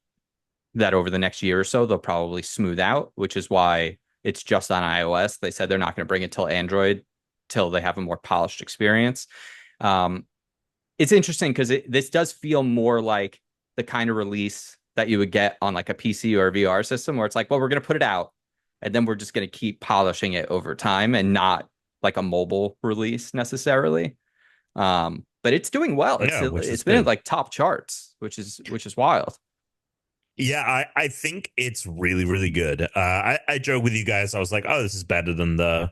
that over the next year or so, they'll probably smooth out, which is why it's just on iOS. They said they're not going to bring it till Android till they have a more polished experience. Um, it's interesting because this does feel more like the kind of release that you would get on like a PC or a VR system, where it's like, well, we're going to put it out and then we're just going to keep polishing it over time, and not like a mobile release necessarily. But it's doing well. Yeah, which is It's been at good. like top charts, which is wild. Yeah, I think it's really, really good. I joke with you guys. I was like, oh, this is better than the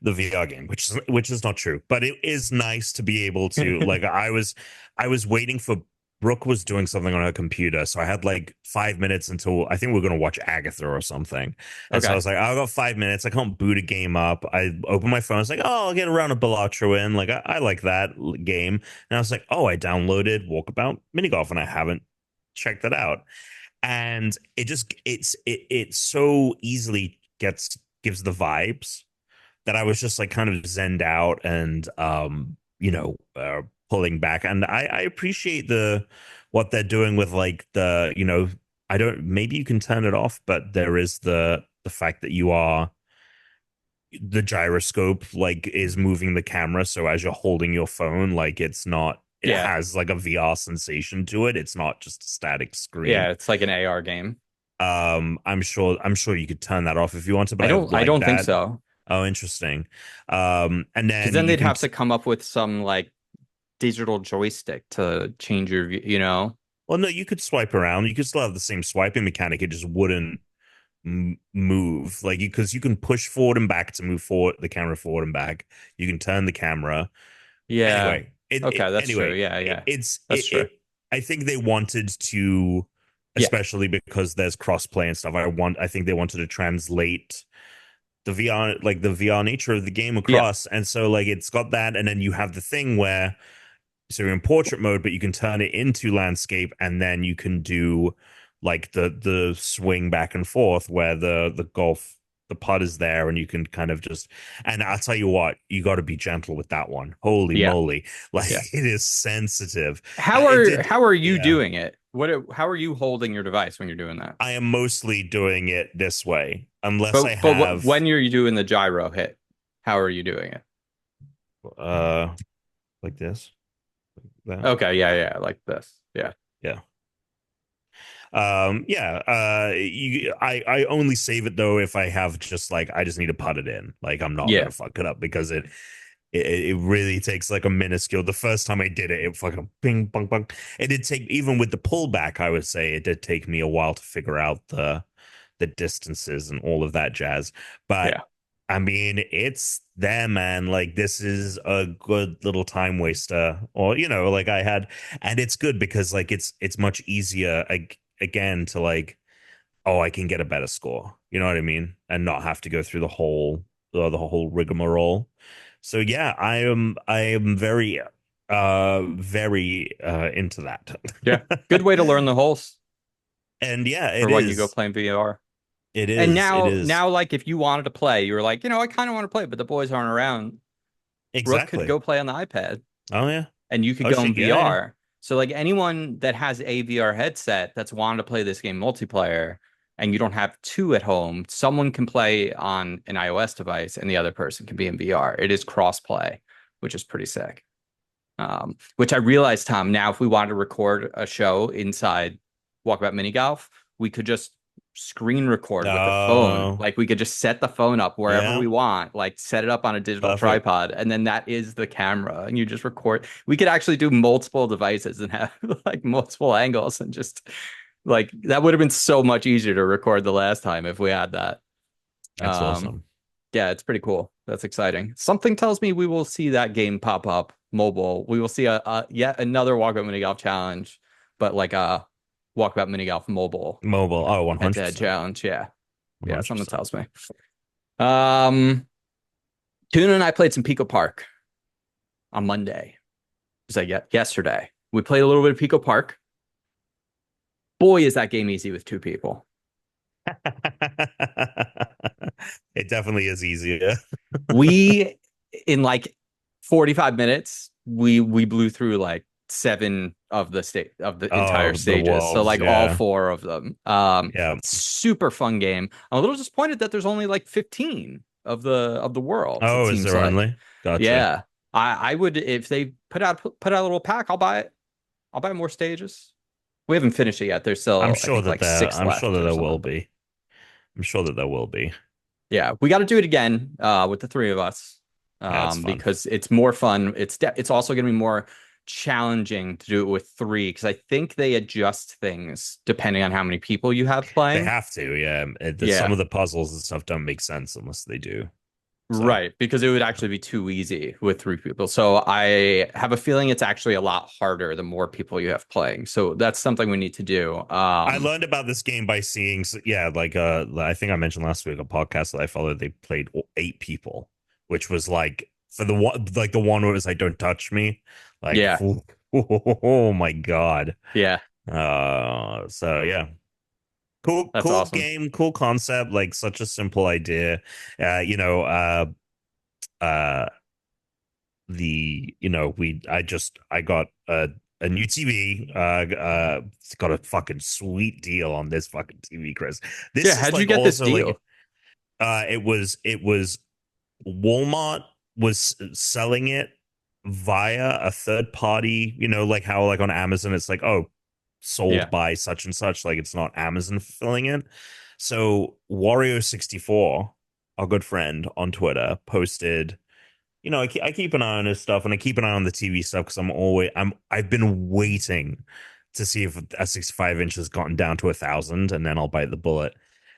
VR game, which is not true. But it is nice to be able to, like, I was waiting for Brooke was doing something on her computer, so I had like 5 minutes until I think we are gonna watch Agatha or something. And so I Okay. was like, I've got 5 minutes. I can't boot a game up. I open my phone. I was like, oh, I'll get around a Balatro in. Like I like that game. And I was like, oh, I downloaded Walkabout Minigolf, and I haven't checked that out. And it so easily gives the vibes that I was just like kind of zenned out and pulling back. And I appreciate the what they're doing with like the I don't maybe you can turn it off, but there is the fact that you are the gyroscope like is moving the camera, so as you're holding your phone, like it Yeah. has like a VR sensation to it. It's not just a static screen. Yeah, it's like an AR game. I'm sure you could turn that off if you wanted, but I I don't I like don't think that. so. Oh, interesting. And Because then then you they'd can have to come up with some like digital joystick to change your view, you know? well, no, you could swipe around. You could still have the same swiping mechanic. It just wouldn't move like you because you can push forward and back to move forward the camera forward and back. You can turn the camera. Yeah. Anyway, Okay, that's true. anyway, Yeah, it, yeah. it's That's true. I think they wanted to, Yeah. especially because there's crossplay and stuff. I think they wanted to translate the VR, like the VR nature of the game Yeah. across. And so like it's got that, and then you have the thing where so you're in portrait mode, but you can turn it into landscape, and then you can do like the swing back and forth where the golf the putt is there and you can kind of just and I'll tell you what, you got to be gentle with that one. Holy Yeah. moly. Like Yeah. it is sensitive. How It are did how are you yeah. doing it? How are you holding your device when you're doing that? I am mostly doing it this way unless I But have when you're doing the gyro hit, how are you doing it? uh like this, like that. Okay, yeah, yeah, like this. Yeah. Yeah. Yeah, I only save it though if I have just like I just need to put it in. Like I'm not Yeah. gonna fuck it up because it really takes like a minuscule. The first time I did it, it fucking ping bong bong. It did take even with the pullback, I would say it did take me a while to figure out the distances and all of that jazz. But Yeah. I mean, it's there, man. Like this is a good little time waster, or like I had, and it's good because like it's much easier again to like, oh, I can get a better score. You know what I mean, and not have to go through the whole rigmarole. So yeah, I am very into that. Yeah. Good way to learn the holes And yeah, for it when you go is. play in VR. It And is. It now, is. like, if you wanted to play, you were like, I kind of want to play, but the boys aren't around. Brooke could Exactly. go play on the iPad, Oh yeah. and you could Oh go in shit. Yeah, yeah. VR. So, like, anyone that has a VR headset that's wanted to play this game multiplayer, and you don't have two at home, someone can play on an iOS device, and the other person can be in VR. It is cross-play, which is pretty sick. Which I realized, Tom, now if we wanted to record a show inside Walkabout Mini Golf, we could just screen record with the phone. Oh Like we could just set the phone up wherever yeah. we want, like set it up on a digital Perfect. tripod, and then that is the camera, and you just record. We could actually do multiple devices and have like multiple angles, and just like that would have been so much easier to record the last time if we had that. That's Um, awesome. yeah, it's pretty cool. That's exciting. Something tells me we will see that game pop up mobile. We will see a yet another Walkabout Mini Golf challenge, but like a Walkabout Mini Golf mobile Mobile. Oh, head-to-head 100%. challenge. Yeah. Yeah, something 100%. tells me. Um, Tuna and I played some Pico Park on Monday. Was that yesterday? We played a little bit of Pico Park. Boy, is that game easy with two people. It definitely is easier. We in like 45 minutes, we blew through like seven of the entire Oh, the stages. So wolves. like all Yeah. four of them. Yeah. Super fun game. I'm a little disappointed that there's only like 15 of the worlds, it Oh, is seems there like. only? Gotcha. Yeah. I would if they put out a little pack, I'll buy it. I'll buy more stages. We haven't finished it yet. There's I'm still, I sure think, that like there. six I'm sure left that or there will something. be. I'm sure that there will be. Yeah, we got to do it again with the three of us Yeah, it's fun. because it's more fun. It's also going to be more challenging to do it with three because I think they adjust things depending on how many people you have They playing. have to. Yeah. Some Yeah, of the puzzles and stuff don't make sense unless they do. So Right, because it would actually be too easy with three people. So I have a feeling it's actually a lot harder the more people you have playing. So that's something we need to do. I learned about this game by seeing, yeah, like I think I mentioned last week a podcast that I followed. They played 8 people, which was like for the one, like the one where it was like, "Don't touch me," like, Yeah, oh my god. yeah, So yeah, cool, that's cool awesome. game, cool concept, like such a simple idea. Uh, you know, uh, uh, I got a new TV. Got a fucking sweet deal on this fucking TV, Chris. Yeah, This is how'd you like get this also deal? like it was Walmart was selling it via a third party, like how like on Amazon it's like, oh, sold Yeah. by such and such, like it's not Amazon fulfilling it. So Wario64, our good friend on Twitter, posted, I keep an eye on his stuff and I keep an eye on the TV stuff because I've been waiting to see if a 65 inch has gotten down to 1,000 and then I'll bite the bullet.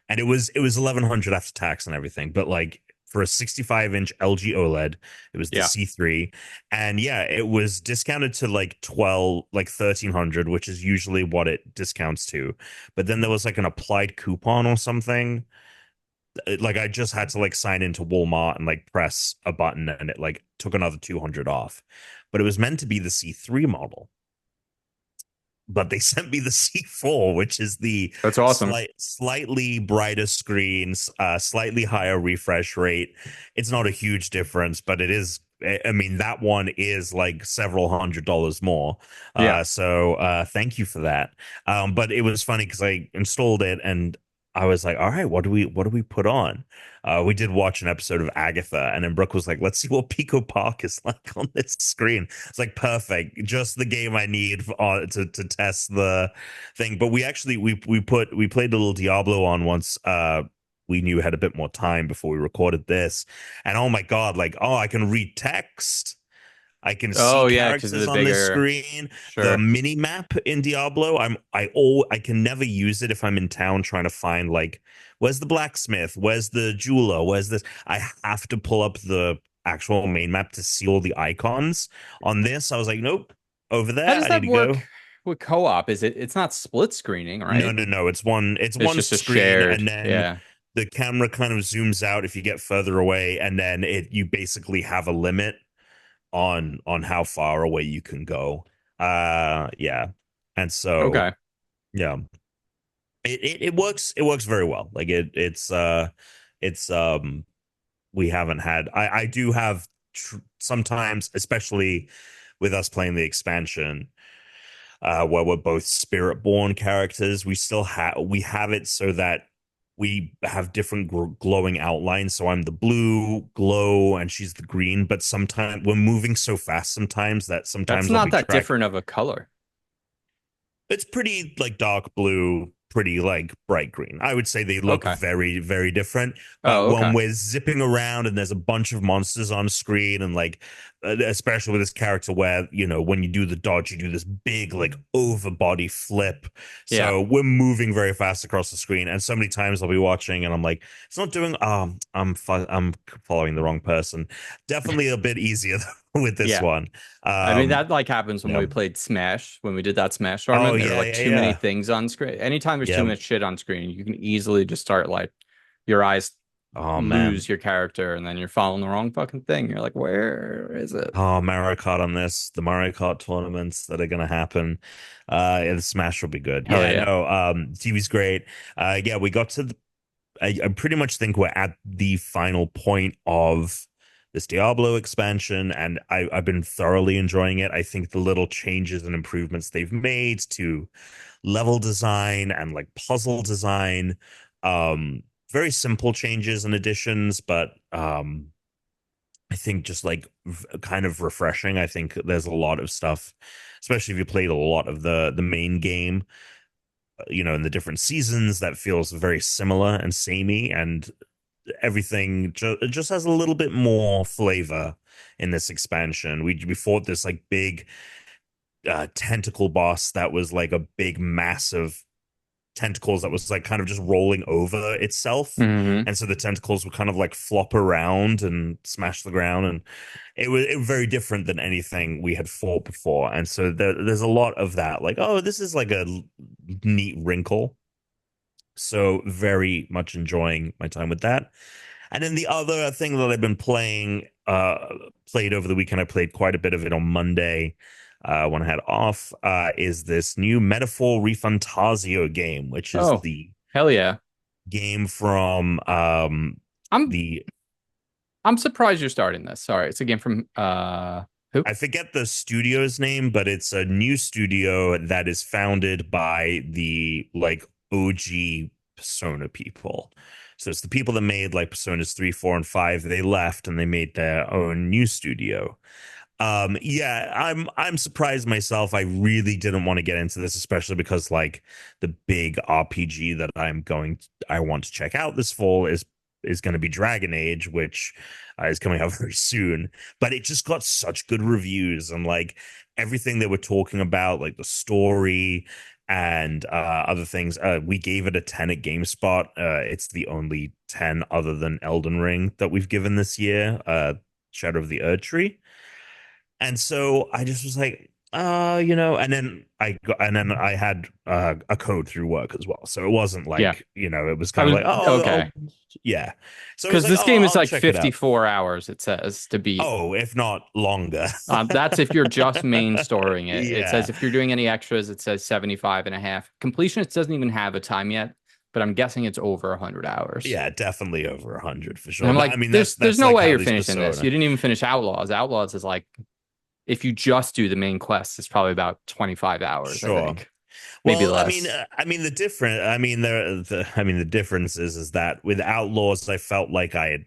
And it was 1,100 after tax and everything, but like for a 65-inch LG OLED, it was the Yeah. C3, and yeah, it was discounted to like 1,300, which is usually what it discounts to. But then there was like an applied coupon or something, like I just had to like sign into Walmart and like press a button and it like took another 200 off. But it was meant to be the C3 model. But they sent me the C4, which is the That's awesome. slightly brighter screens, slightly higher refresh rate. It's not a huge difference, but it is. I mean, that one is like several $100s more. Yeah. So thank you for that. But it was funny because I installed it and I was like, all right, what do we put on? We did watch an episode of Agatha, and then Brooke was like, let's see what Pico Park is like on this screen. It's like perfect, just the game I need to test the thing. But we actually we played a little Diablo on once. We knew we had a bit more time before we recorded this, and oh my god, like, oh, I can read text. I can see Oh yeah, because of characters the on the bigger. screen. The Sure. mini map in Diablo, I can never use it if I'm in town trying to find like where's the blacksmith, where's the jeweler, where's this. I have to pull up the actual main map to see all the icons. On this, I was like, nope, over How there. does I need that to work go. with co-op? It's not split screening, No, right? no, no. It's It's one just a screen, shared. and then Yeah. the camera kind of zooms out if you get further away, and then it you basically have a limit on how far away you can go. Yeah. And so Okay. yeah, it works very well. Like it's we haven't had I do have sometimes, especially with us playing the expansion, where we're both spirit born characters, we have it so that we have different glowing outlines. So I'm the blue glow and she's the green, but sometimes we're moving so fast sometimes that That's sometimes I'll not be that tracked. different of a color. It's pretty like dark blue, pretty like bright green. I would say they look Okay. very, very different. But Oh, when okay. we're zipping around and there's a bunch of monsters on screen, and like, especially with this character where, when you do the dodge, you do this big, like, over body flip. Yeah. So we're moving very fast across the screen. And so many times I'll be watching and I'm like, it's not doing, I'm following the wrong person. Definitely a bit easier with this Yeah. one. I mean, Um, that like happens when yeah. we played Smash, when we did that Smash Oh, tournament. There were yeah, like yeah, too many yeah. things on screen. Anytime there's too Yeah. much shit on screen, you can easily just start like your eyes Oh man. lose your character and then you're following the wrong fucking thing. You're like, where is it? Oh, Mario Kart on this, the Mario Kart tournaments that are gonna happen. Yeah, the Smash will be good. Hell Yeah, yeah. no, TV's great. Yeah, we got to I pretty much think we're at the final point of this Diablo expansion, and I've been thoroughly enjoying it. I think the little changes and improvements they've made to level design and like puzzle design, very simple changes and additions, but I think just like kind of refreshing. I think there's a lot of stuff, especially if you played a lot of the main game, in the different seasons, that feels very similar and samey, and everything just has a little bit more flavor in this expansion. We fought this like big tentacle boss that was like a big massive tentacles that was like kind of just rolling over itself, Hmm. and so the tentacles would kind of like flop around and smash the ground, and it was very different than anything we had fought before. And so there's a lot of that, like, oh, this is like a neat wrinkle. So very much enjoying my time with that. And then the other thing that I've been played over the weekend, I played quite a bit of it on Monday when I had off, is this new Metaphor ReFantasio game, which is Oh, the hell yeah. game from I'm the I'm surprised you're starting this. Sorry, it's a game from who? I forget the studio's name, but it's a new studio that is founded by the like OG Persona people. So it's the people that made like Personas 3, 4, and 5. They left and they made their own new studio. Yeah, I'm surprised myself. I really didn't want to get into this, especially because like the big RPG that I want to check out this fall is going to be Dragon Age, which is coming out very soon. But it just got such good reviews, and like everything they were talking about, like the story and other things. We gave it a 10 at GameSpot. It's the only 10 other than Elden Ring that we've given this year. Shadow of the Erdtree. And so I just was like, and then I had a code through work as well. So it wasn't Yeah, like, it was I kind of was like, oh, okay yeah. So it was because like, this oh, game is I'll like check it out. 54 hours. It says to beat. Oh, if not longer. That's if you're just main storing it. It says Yeah. if you're doing any extras, it says 75 and a half. Completion, it doesn't even have a time yet, but I'm guessing it's over 100 hours. Yeah, definitely over 100 for And sure. I'm I like, mean, there's that's no like way how you're these finishing this. You Persona. didn't even finish Outlaws. Outlaws is like, if you just do the main quest, it's probably about 25 hours, I Sure. think. Maybe Well, less. I mean, the difference is that with Outlaws, I felt like I had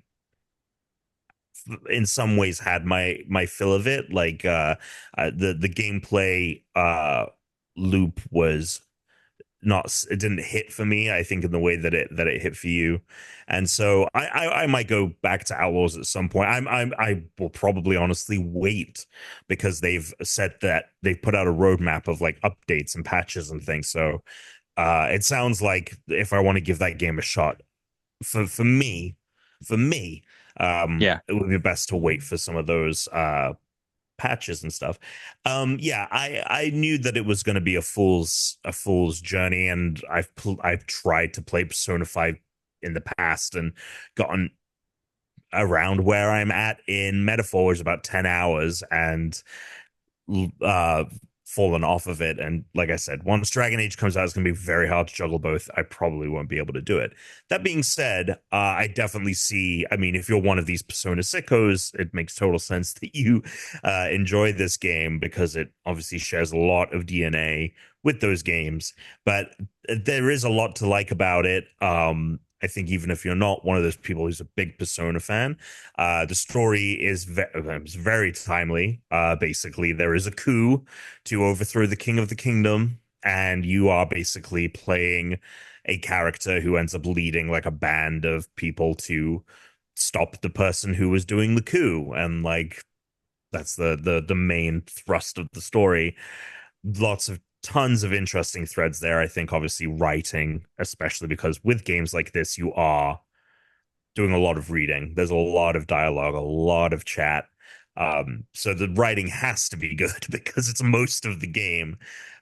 in some ways had my fill of it. Like the gameplay loop was not, it didn't hit for me, I think, in the way that it hit for you. And so I might go back to Outlaws at some point. I will probably honestly wait, because they've said that they've put out a roadmap of like updates and patches and things. So it sounds like if I want to give that game a shot, for me, for me, Yeah. it would be best to wait for some of those patches and stuff. Yeah, I knew that it was going to be a fool's journey, and I've tried to play Persona 5 in the past and gotten around where I'm at in Metaphor is about 10 hours, and uh fallen off of it. And like I said, once Dragon Age comes out, it's going to be very hard to juggle both. I probably won't be able to do it. That being said, I definitely see, I mean, if you're one of these Persona sickos, it makes total sense that you enjoy this game, because it obviously shares a lot of DNA with those games. But there is a lot to like about it. I think even if you're not one of those people who's a big Persona fan, the story is very timely. Basically, there is a coup to overthrow the king of the kingdom, and you are basically playing a character who ends up leading like a band of people to stop the person who was doing the coup. And like that's the main thrust of the story. Lots of tons of interesting threads there. I think obviously writing, especially because with games like this, you are doing a lot of reading. There's a lot of dialogue, a lot of chat. So the writing has to be good because it's most of the game.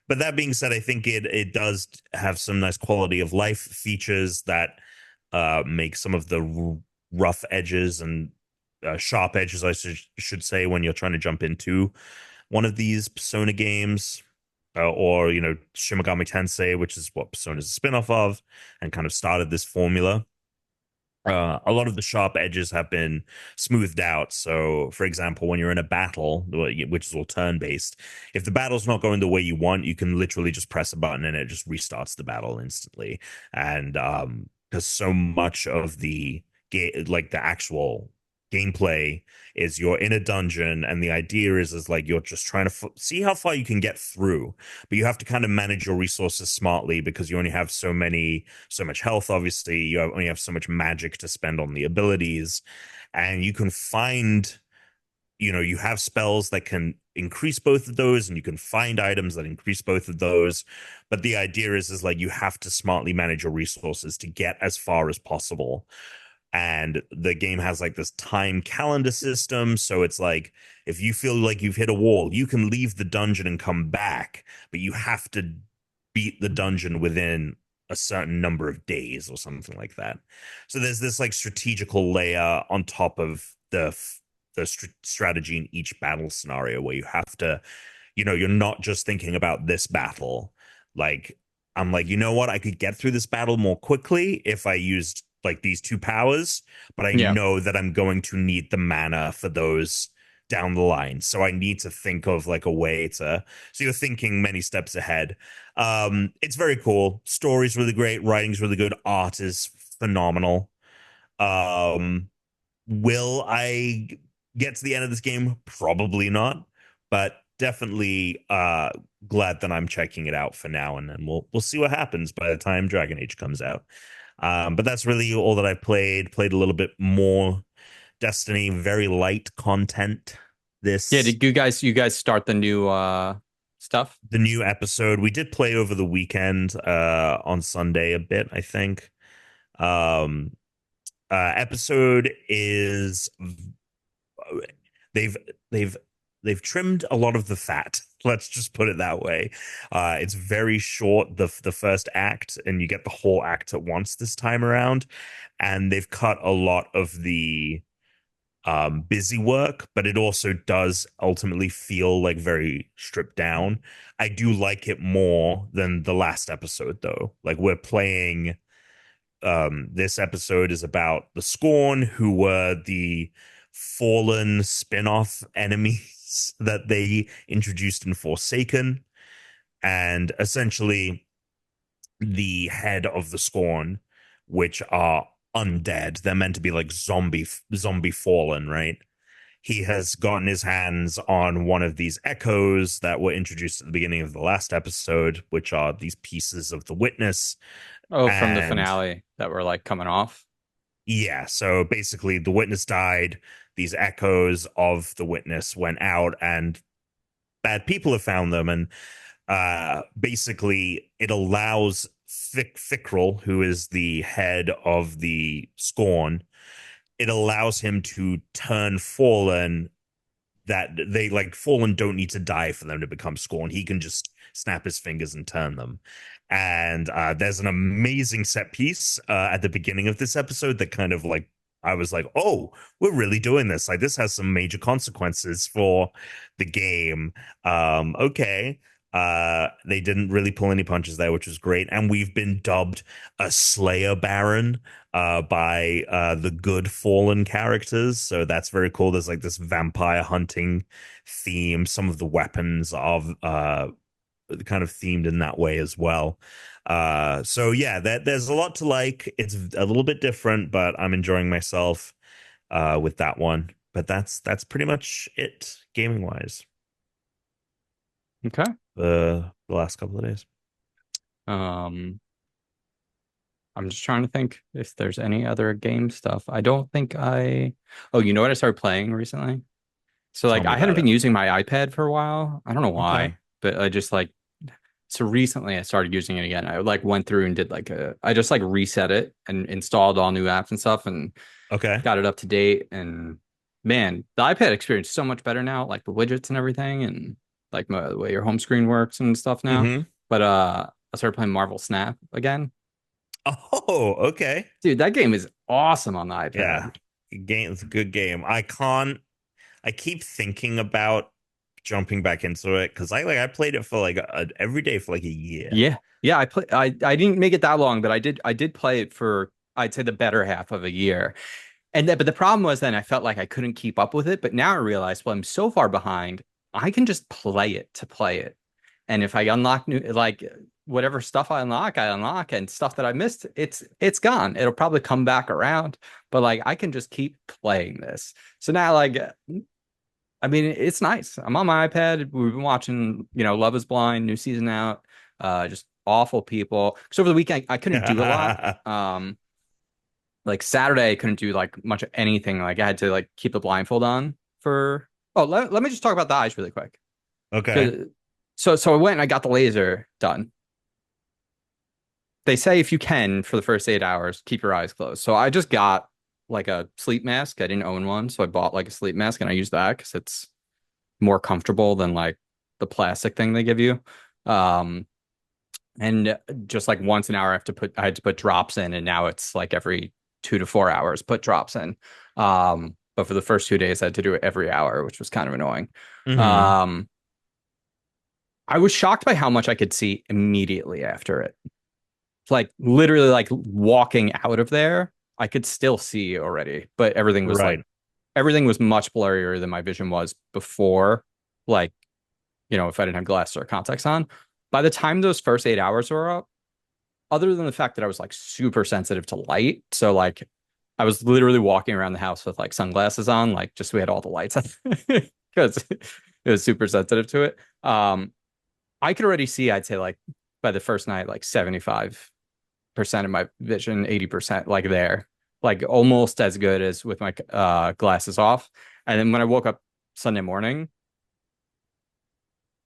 But that being said, I think it does have some nice quality of life features that make some of the rough edges and sharp edges, I should say, when you're trying to jump into one of these Persona games. Or Shin Megami Tensei, which is what Persona is a spin-off of, and kind of started this formula. A lot of the sharp edges have been smoothed out. So, for example, when you're in a battle, which is all turn based, if the battle's not going the way you want, you can literally just press a button and it just restarts the battle instantly. And because so much of the game, like the actual gameplay, is you're in a dungeon, and the idea is like you're just trying to see how far you can get through, but you have to kind of manage your resources smartly, because you only have so much health. Obviously, only have so much magic to spend on the abilities, and you can find you have spells that can increase both of those, and you can find items that increase both of those. But the idea is like you have to smartly manage your resources to get as far as possible. And the game has like this time calendar system. So it's like if you feel like you've hit a wall, you can leave the dungeon and come back, but you have to beat the dungeon within a certain number of days or something like that. So there's this like strategical layer on top of the strategy in each battle scenario where you have to, you're not just thinking about this battle. Like I'm like, you know what? I could get through this battle more quickly if I used like these two powers, but I Yeah. know that I'm going to need the mana for those down the line. So I need to think of like a way to, so you're thinking many steps ahead. It's very cool. Story's really great, writing's really good, art is phenomenal. Um, will I get to the end of this game? Probably not, but definitely glad that I'm checking it out for now, and then we'll see what happens by the time Dragon Age comes out. But that's really all that I played. Played a little bit more Destiny, very light content. Yeah, This did you guys start the new stuff? the new episode. We did play over the weekend on Sunday a bit, I think. Um Episode is they've they've they've trimmed a lot of the fat. Let's just put it that way. It's very short, the first act, and you get the whole act at once this time around. And they've cut a lot of the busy work, but it also does ultimately feel like very stripped down. I do like it more than the last episode, though. Like we're playing. This episode is about the Scorn, who were the fallen spin-off enemies that they introduced in Forsaken, and essentially the head of the Scorn, which are undead. They're meant to be like zombie fallen, right? He has gotten his hands on one of these echoes that were introduced at the beginning of the last episode, which are these pieces of the witness. Oh, from the And finale that were like coming off. yeah, so basically the witness died. These echoes of the witness went out, and bad people have found them. And basically, it allows Fickrel, who is the head of the Scorn, it allows him to turn Fallen, that they like Fallen don't need to die for them to become Scorn. He can just snap his fingers and turn them. And there's an amazing set piece at the beginning of this episode that kind of like I was like, oh, we're really doing this. Like this has some major consequences for the game. Okay. They didn't really pull any punches there, which was great. And we've been dubbed a Slayer Baron by the good Fallen characters. So that's very cool. There's like this vampire hunting theme. Some of the weapons are kind of themed in that way as well. So yeah, there's a lot to like. It's a little bit different, but I'm enjoying myself with that one. But that's pretty much it gaming wise. Okay. The last couple of days. Um, I'm just trying to think if there's any other game stuff. I don't think I. Oh, you know what I started playing recently? So Tell like me I hadn't about been it. using my iPad for a while. I don't know Okay. why, but I just like so recently I started using it again. I like went through and did like I just like reset it and installed all new apps and stuff and Okay. got it up to date. And man, the iPad experience is so much better now, like the widgets and everything, and like the way your home screen works and stuff now. Mm-hmm. But I started playing Marvel Snap again. Oh, okay. Dude, that game is awesome on the Yeah. iPad. Game, it's a good game. I keep thinking about jumping back into it because I played it for like every day for like a year. Yeah. Yeah, I didn't make it that long, but I did play it for I'd say the better half of a year. And then but the problem was then I felt like I couldn't keep up with it, but now I realize well I'm so far behind, I can just play it to play it. And if I unlock new like whatever stuff I unlock and stuff that I missed, it's gone. It'll probably come back around, but like I can just keep playing this. So now like I mean, it's nice. I'm on my iPad. We've been watching, Love is Blind, new season out. Just awful people. So over the weekend, I couldn't do a lot. Like Saturday, I couldn't do like much of anything. Like I had to like keep the blindfold on for Oh, let me just talk about the eyes really quick. Okay. 'Cause- so I went and I got the laser done. They say if you can for the first 8 hours, keep your eyes closed. So I just got like a sleep mask. I didn't own one, so I bought like a sleep mask and I use that because it's more comfortable than like the plastic thing they give you. Um, and just like once an hour, I had to put drops in, and now it's like every 2 to 4 hours, put drops in. But for the first 2 days, I had to do it every hour, which was kind of annoying. Hmm. Um, I was shocked by how much I could see immediately after it. Like literally like walking out of there, I could still see already, but Right. everything was much blurrier than my vision was before. Like, if I didn't have glasses or contacts on. By the time those first 8 hours were up, other than the fact that I was like super sensitive to light, so like I was literally walking around the house with like sunglasses on, like just so we had all the lights on because it was super sensitive to it. I could already see, I'd say like by the first night, like 75% of my vision, 80% like there, like almost as good as with my glasses off. And then when I woke up Sunday morning,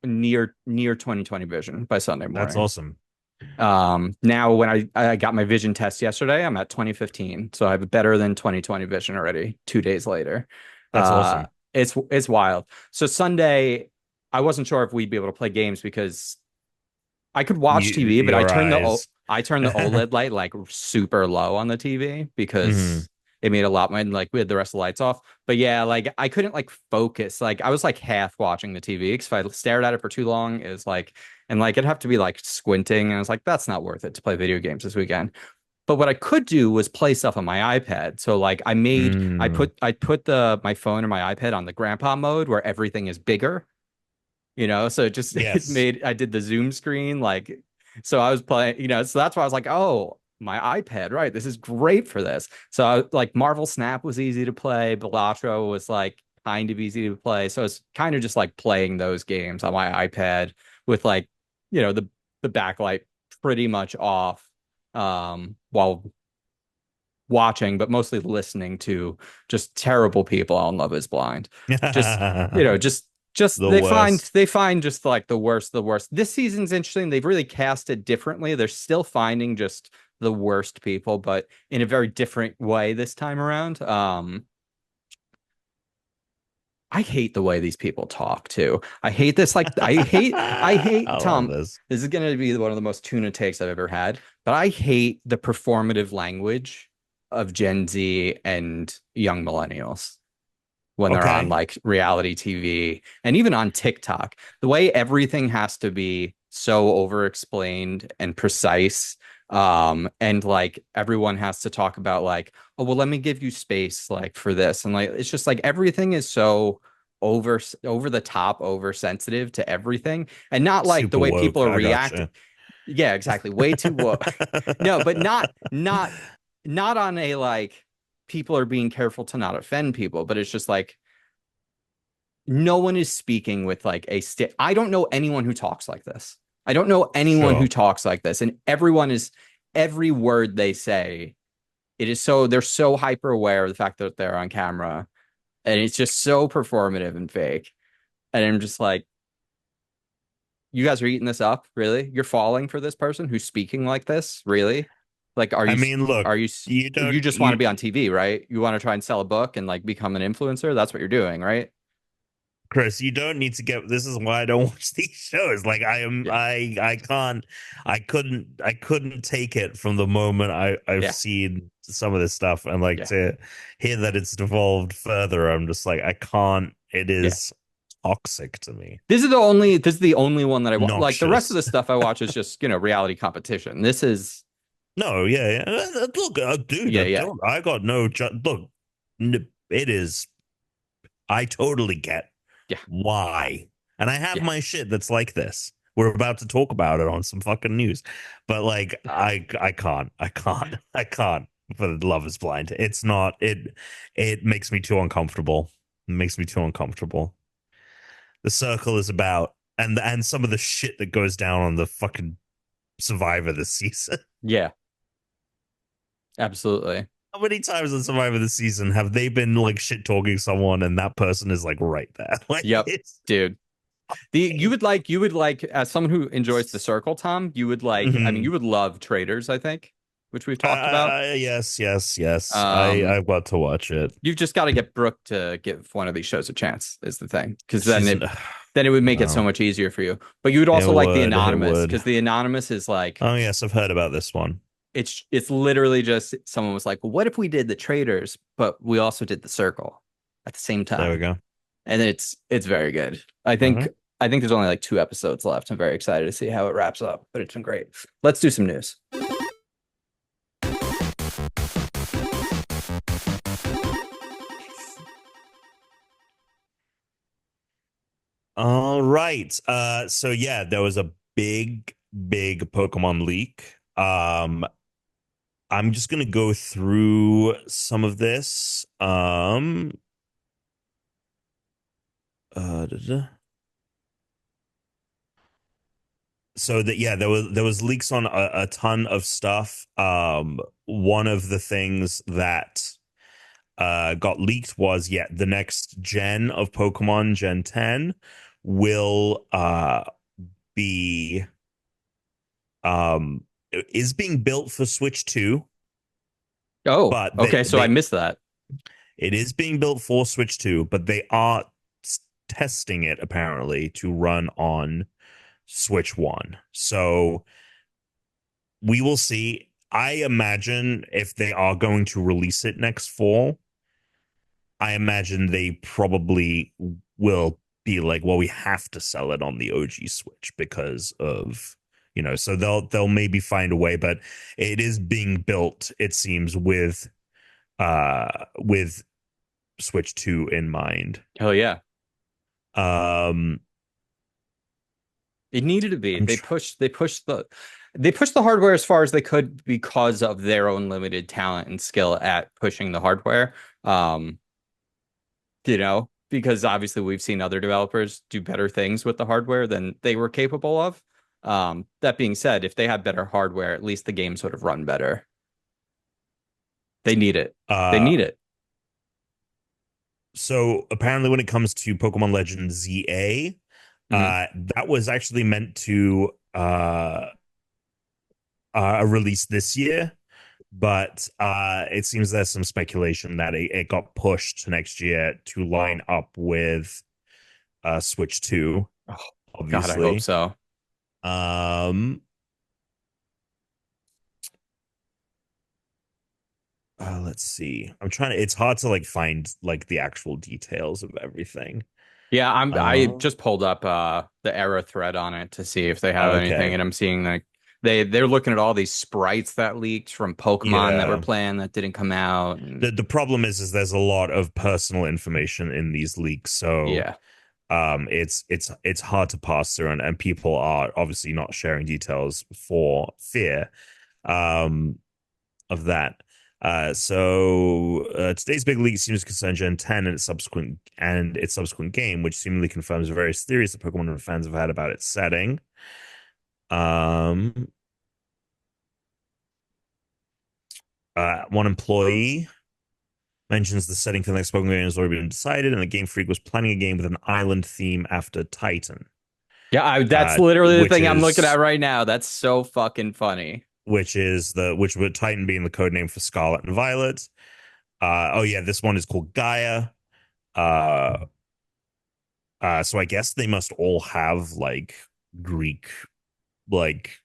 near 20/20 vision by Sunday That's morning. awesome. Now when I got my vision test yesterday, I'm at 20/15, so I have better than 20/20 vision already 2 days later. That's uh awesome. it's wild. So Sunday I wasn't sure if we'd be able to play games because I could watch TV, but Your eyes. I turned the OLED light like super low on the TV Hmm. because it made a lot more like we had the rest of the lights off. But yeah, like I couldn't like focus. Like I was like half watching the TV because if I stared at it for too long, it was like and like it'd have to be like squinting. And I was like, that's not worth it to play video games this weekend. But what I could do was play stuff on my iPad. So like Mm. I put the my phone or my iPad on the grandpa mode where everything is bigger, so it just it Yes. made I did the zoom screen like so I was playing, so that's why I was like, oh, my iPad, right, this is great for this. So like Marvel Snap was easy to play, Balatro was like kind of easy to play, so it's kind of just like playing those games on my iPad with like the backlight pretty much off, while watching but mostly listening to just terrible people on Love Is Blind. Just just The worst. they find just like the worst. This season's interesting. They've really cast it differently. They're still finding just the worst people, but in a very different way this time around. I hate the way these people talk too. I hate this. Like, I hate I love Tom. this. This is going to be one of the most tuna takes I've ever had, but I hate the performative language of Gen Z and young millennials when they're on Okay. like reality TV and even on TikTok. The way everything has to be so over explained and precise. And like everyone has to talk about like, oh, well, let me give you space like for this. And like it's just like everything is so over the top, oversensitive to everything. And not like the Super way people woke. are I reacting. gotcha. Yeah, exactly. Way too no, but not on a like people are being careful to not offend people, but it's just like no one is speaking with like I don't know anyone who talks like this. I don't know anyone who Sure. talks like this. And every word they say, they're so hyper aware of the fact that they're on camera. And it's just so performative and fake. And I'm just like, you guys are eating this up, really? You're falling for this person who's speaking like this, really? Like, I mean, look, are you, you you don't just want to you be on TV, right? You want to try and sell a book and like become an influencer? That's what you're doing, right? Chris, you don't need to get this is why I don't watch these shows. Like Yeah. I can't I couldn't take it from the moment I've Yeah. seen some of this stuff and like Yeah. to hear that it's devolved further, I'm just like I can't it Yeah. is toxic to me. This is the only one that I watch. Like the rest of Noxious. the stuff I watch is just, reality competition. This is No, yeah, yeah. Look, dude, yeah, yeah. I got no look, it is I totally get Yeah. why. And I have Yeah. my shit that's like this. We're about to talk about it on some fucking news. But like I can't for the love is blind. It's not it makes me too uncomfortable. It makes me too uncomfortable. The circle is about and some of the shit that goes down on the fucking Survivor this season. Yeah. Absolutely. How many times in Survivor this season have they been like shit talking someone and that person is like right there? Like Yep, it's dude. You would like as someone who enjoys the circle, Tom, you would like I mean Mhm. you would love Traders, I think, which we've talked about. Yes, yes, yes. Um I've got to watch it. you've just got to get Brooke to give one of these shows a chance, is the thing. Because She's then it would make it so no, much easier for you. But you would it also like the would, it Anonymous, would. because the Anonymous is like Oh yes, I've heard about this one. it's literally just someone was like, well, what if we did the Traders, but we also did the Circle at the same There we time? go. And it's very good. Uh-huh. I think there's only like 2 episodes left. I'm very excited to see how it wraps up, but it's been great. Let's do some news. All right. So yeah, there was a big Pokemon leak. I'm just gonna go through some of this. Da, da. So that yeah, there was leaks on a ton of stuff. One of the things that got leaked was the next gen of Pokemon, Gen 10, will be um is being built for Switch 2, Oh, but okay. So I missed that. it is being built for Switch 2, but they are testing it apparently to run on Switch 1. So we will see. I imagine if they are going to release it next fall, I imagine they probably will be like, well, we have to sell it on the OG Switch because of, so they'll maybe find a way, but it is being built, it seems, with Switch 2 in mind. Hell yeah. Um It needed to be. I'm tr- They pushed the hardware as far as they could because of their own limited talent and skill at pushing the hardware. Um, because obviously we've seen other developers do better things with the hardware than they were capable of. That being said, if they had better hardware, at least the games would have run better. They need it. They uh need it. so apparently when it comes to Pokemon Legends ZA, Mhm. that was actually meant to release this year, but it seems there's some speculation that it got pushed to next year to line up with Switch 2, Oh, God, I hope obviously. so. Um, let's see. It's hard to like find like the actual details of everything. Yeah, I Uh, just pulled up the error thread on it to see if they have anything, okay. and I'm seeing like they're looking at all these sprites that leaked from Pokemon that were Yeah. planned that didn't come out, and The problem is there's a lot of personal information in these leaks, so yeah. it's hard to pass through, and people are obviously not sharing details for fear um of that. Today's big leak seems to concern Gen 10 and its subsequent game, which seemingly confirms various theories that Pokemon fans have had about its setting. Um, one employee mentions the setting for the next Pokemon game has already been decided, and the Game Freak was planning a game with an island theme after Titan, Yeah, that's uh, literally the which thing I'm looking at is right now. That's so fucking funny. which would Titan being the code name for Scarlet and Violet. Oh yeah, this one is called Gaia. Uh, so I guess they must all have like Greek like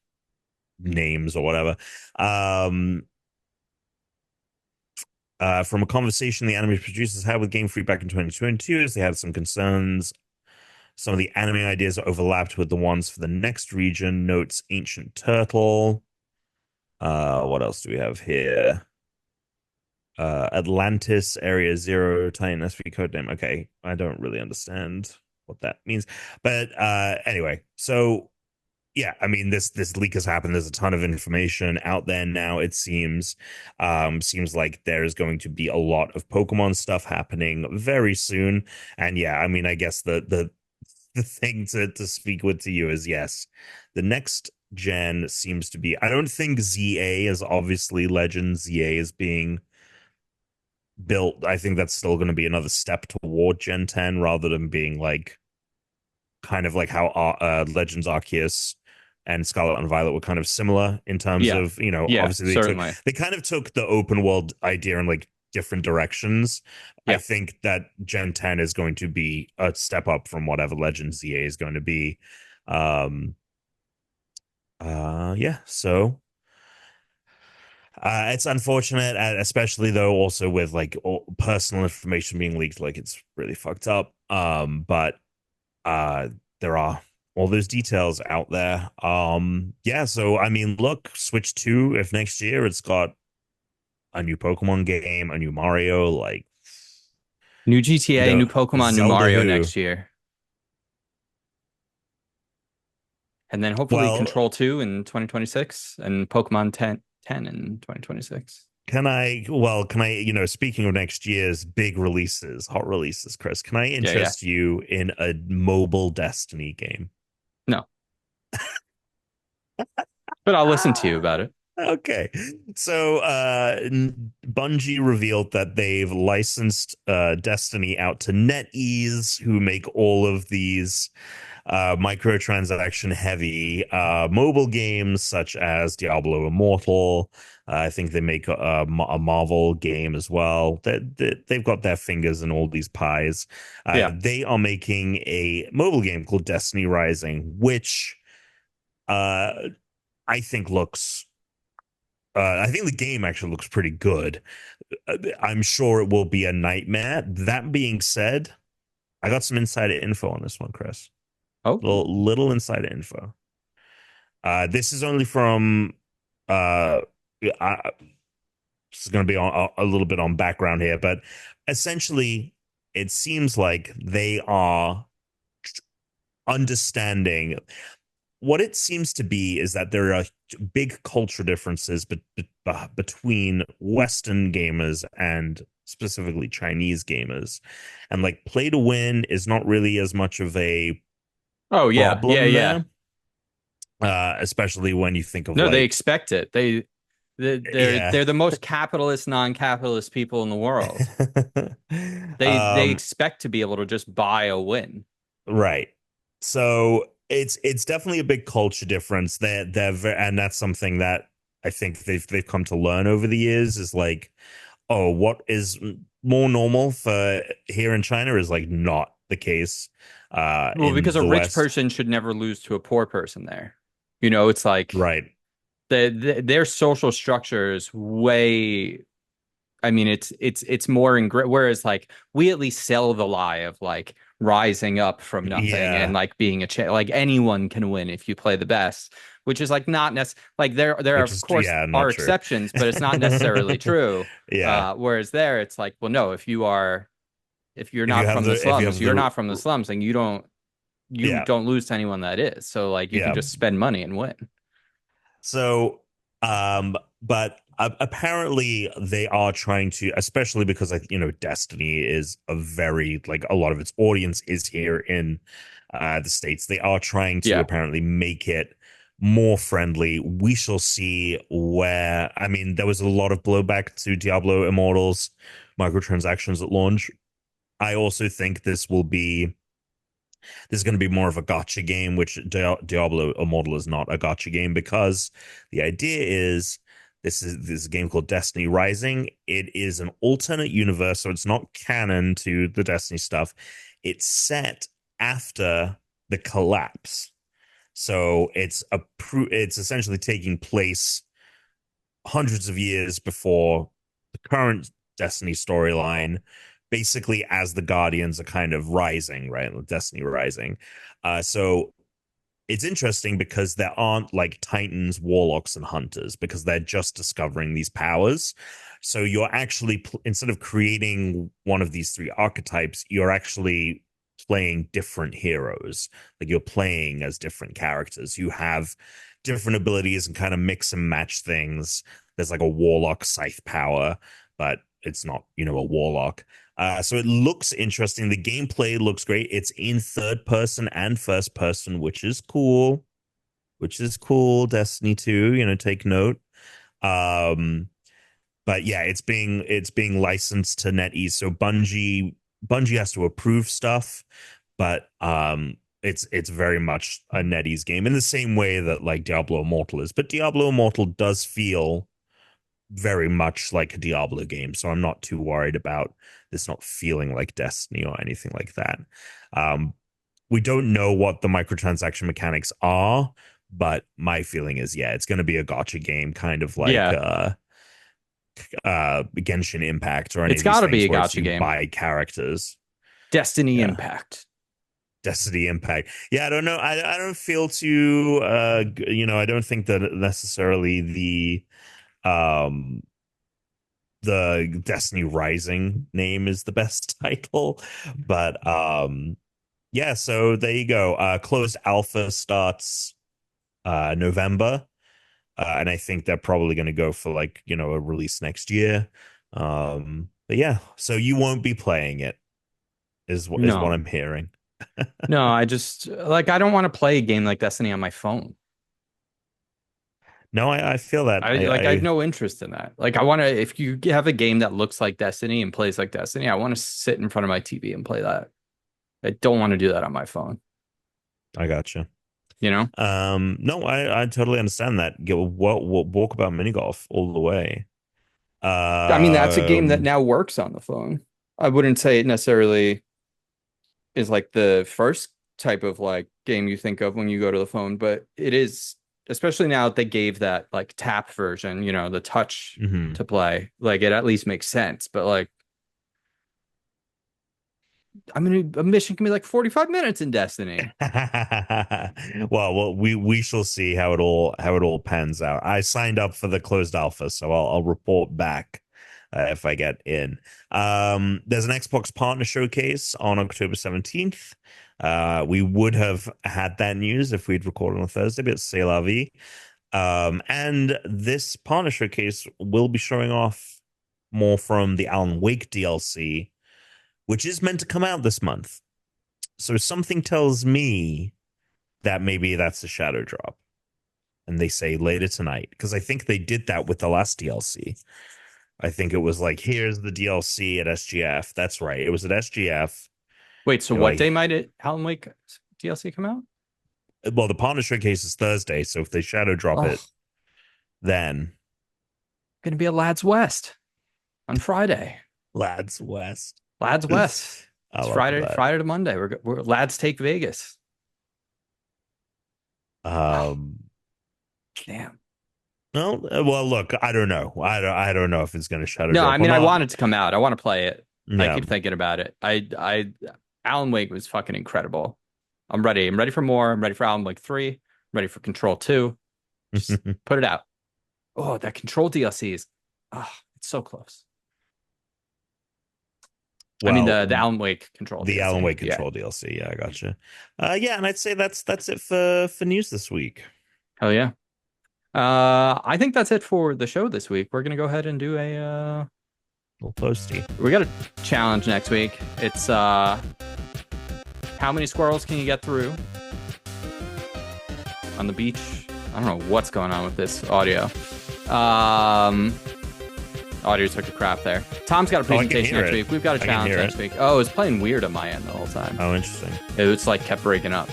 names or whatever. Um, from a conversation the anime producers had with Game Freak back in 2022, as they had some concerns. Some of the anime ideas are overlapped with the ones for the next region, notes Ancient Turtle. What else do we have here? Atlantis Area Zero Titan SV code name. Okay, I don't really understand what that means, but anyway, so yeah, I mean this leak has happened. There's a ton of information out there now. It seems like there's going to be a lot of Pokemon stuff happening very soon. And yeah, I mean, I guess the thing to speak with to you is yes, the next gen seems to be. I don't think ZA is obviously Legend ZA is being built. I think that's still going to be another step toward Gen 10 rather than being like kind of like how Legends Arceus and Scarlet and Violet were kind of similar in terms Yeah. of, you know, Yeah, obviously certainly. they kind of took the open world idea in like different directions. I Yeah. think that Gen 10 is going to be a step up from whatever Legends ZA is going to be. Um yeah, so it's unfortunate, especially though also with like personal information being leaked, like it's really fucked up. But uh there are all those details out there. Yeah, so I mean, look, Switch 2, if next year it's got a new Pokemon game, a new Mario, like New GTA, new the Pokemon, new Zelda Mario who. next year. And then hopefully Well, Control 2 in 2026 and Pokemon 10 in 2026. can I, speaking of next year's big releases, hot releases, Chris, can I Yeah, yeah. interest you in a mobile Destiny game? No, but I'll listen to you about it. Okay. So Bungie revealed that they've licensed Destiny out to NetEase, who make all of these microtransaction heavy mobile games such as Diablo Immortal. I think they make a Marvel game as well. They've got their fingers in all these pies. Yeah. They are making a mobile game called Destiny Rising, which uh, I think looks I think the game actually looks pretty good. I'm sure it will be a nightmare. That being said, I got some insider info on this one, Chris. Oh, Little insider info. This is only from this is going to be on a little bit on background here, but essentially, it seems like they are understanding. What it seems to be is that there are big culture differences between Western gamers and specifically Chinese gamers. And like play to win is not really as much of a oh yeah, yeah, problem yeah. there, especially when you think of No, they like, expect it. They're yeah. they're the most capitalist, non-capitalist people in the world. They um, expect to be able to just buy a win. right. So it's definitely a big culture difference. And that's something that I think they've come to learn over the years is like, oh, what is more normal for here in China is like not the case Well, in because a the rich West. person should never lose to a poor person there. You know, it's like Right. their social structure is way. I mean, it's more in whereas like we at least sell the lie of like rising up from nothing and Yeah. like being like anyone can win if you play the best, which is like not necessarily like there Which of is, course yeah, not are true. exceptions, but it's not necessarily true. Yeah. Whereas there, it's like, well, no, if you're not from the If you slums, have you're the not from the slums, and you yeah. don't lose to anyone that is. So like you can Yeah. just spend money and win. So, but apparently they are trying to, especially because Destiny is a very like a lot of its audience is here in the States. They are trying to Yeah. apparently make it more friendly. We shall see where. I mean, there was a lot of blowback to Diablo Immortals microtransactions at launch. I also think this is going to be more of a gotcha game, which Diablo Immortal is not a gotcha game because the idea is this is a game called Destiny Rising. It is an alternate universe, so it's not canon to the Destiny stuff. It's set after the collapse, so it's essentially taking place hundreds of years before the current Destiny storyline, basically as the Guardians are kind of rising, right? Destiny rising. So it's interesting because there aren't like Titans, Warlocks, and Hunters because they're just discovering these powers. So you're actually, instead of creating one of these three archetypes, you're actually playing different heroes. Like you're playing as different characters. You have different abilities and kind of mix and match things. There's like a Warlock scythe power, but it's not, a Warlock. So it looks interesting. The gameplay looks great. It's in third person and first person, which is cool. Which is cool. Destiny 2, take note. Um, But yeah, it's being licensed to NetEase. So Bungie has to approve stuff, but it's very much a NetEase game in the same way that like Diablo Immortal is. But Diablo Immortal does feel very much like a Diablo game, so I'm not too worried about this not feeling like Destiny or anything like that. Um, we don't know what the microtransaction mechanics are, but my feeling is, yeah, it's going to be a gotcha game, kind of like Yeah, Genshin Impact or any it's of these got to be things a where it's gotcha you game. buy characters. Destiny Yeah. Impact. Destiny Impact. Yeah, I don't know. I don't feel too I don't think that necessarily um the Destiny Rising name is the best title, but yeah, so there you go. Closed alpha starts November. And I think they're probably going to go for like, a release next year. But yeah, so you won't be playing it is what No, I'm hearing. no, I just like I don't want to play a game like Destiny on my phone. No, I feel that. I have no interest in that. Like I want to if you have a game that looks like Destiny and plays like Destiny, I want to sit in front of my TV and play that. I don't want to do that on my phone, I gotcha. you know? No, I totally understand that. What Walkabout Minigolf all the way. I mean, that's a game that Um, now works on the phone. I wouldn't say it necessarily is like the first type of like game you think of when you go to the phone, but it is, especially now that they gave that like tap version, the touch mhm. to play. Like it at least makes sense. But like, I mean, a mission can be like 45 minutes in Destiny. Well, we shall see how it all pans out. I signed up for the closed alpha, so I'll report back if I get in. There's an Xbox Partner Showcase on October 17th. We would have had that news if we'd recorded on a Thursday, but c'est la vie. And this Partner Showcase will be showing off more from the Alan Wake DLC, which is meant to come out this month. So something tells me that maybe that's a shadow drop. And they say later tonight, because I think they did that with the last DLC. I think it was like, here's the DLC at SGF. That's right. It was at SGF. Wait, so They're what day like, might it Alan Wake DLC come out? well, the partner showcase is Thursday. So if they shadow drop Oh, it, then gonna be a Lads West on Friday. Lads West. Lads West. I It's love Friday, that. Friday to Monday. We're Lads take Vegas. Oh, Um, damn. no, well, look, I don't know. I don't know if it's going to shadow No, I drop or mean I not. want it to come out. I want to play it. I Yeah. keep thinking about it. Alan Wake was fucking incredible. I'm ready. I'm ready for more. I'm ready for Alan Wake 3. I'm ready for Control 2. Just put it out. Oh, that Control DLC is it's so close. I mean Well, the Alan Wake Control the Alan DLC. Wake Yeah. Control DLC. Yeah, I gotcha. Yeah, and I'd say that's it for news this week. Hell yeah. I think that's it for the show this week. We're gonna go ahead and do Little posty. we got a challenge next week. It's how many squirrels can you get through on the beach? I don't know what's going on with this audio. Audio took a crap there. Tom's got a presentation next week. We've got a challenge next week. Oh, it's playing weird on my end the whole time. Oh, interesting. It's like kept breaking up.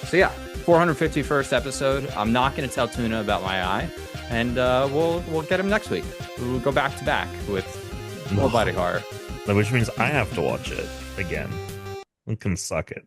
So yeah, 451st episode. I'm not going to tell Tuna about my eye, and we'll get him next week. We'll go back to back with more body horror. Which means I have to watch it again. I can suck it.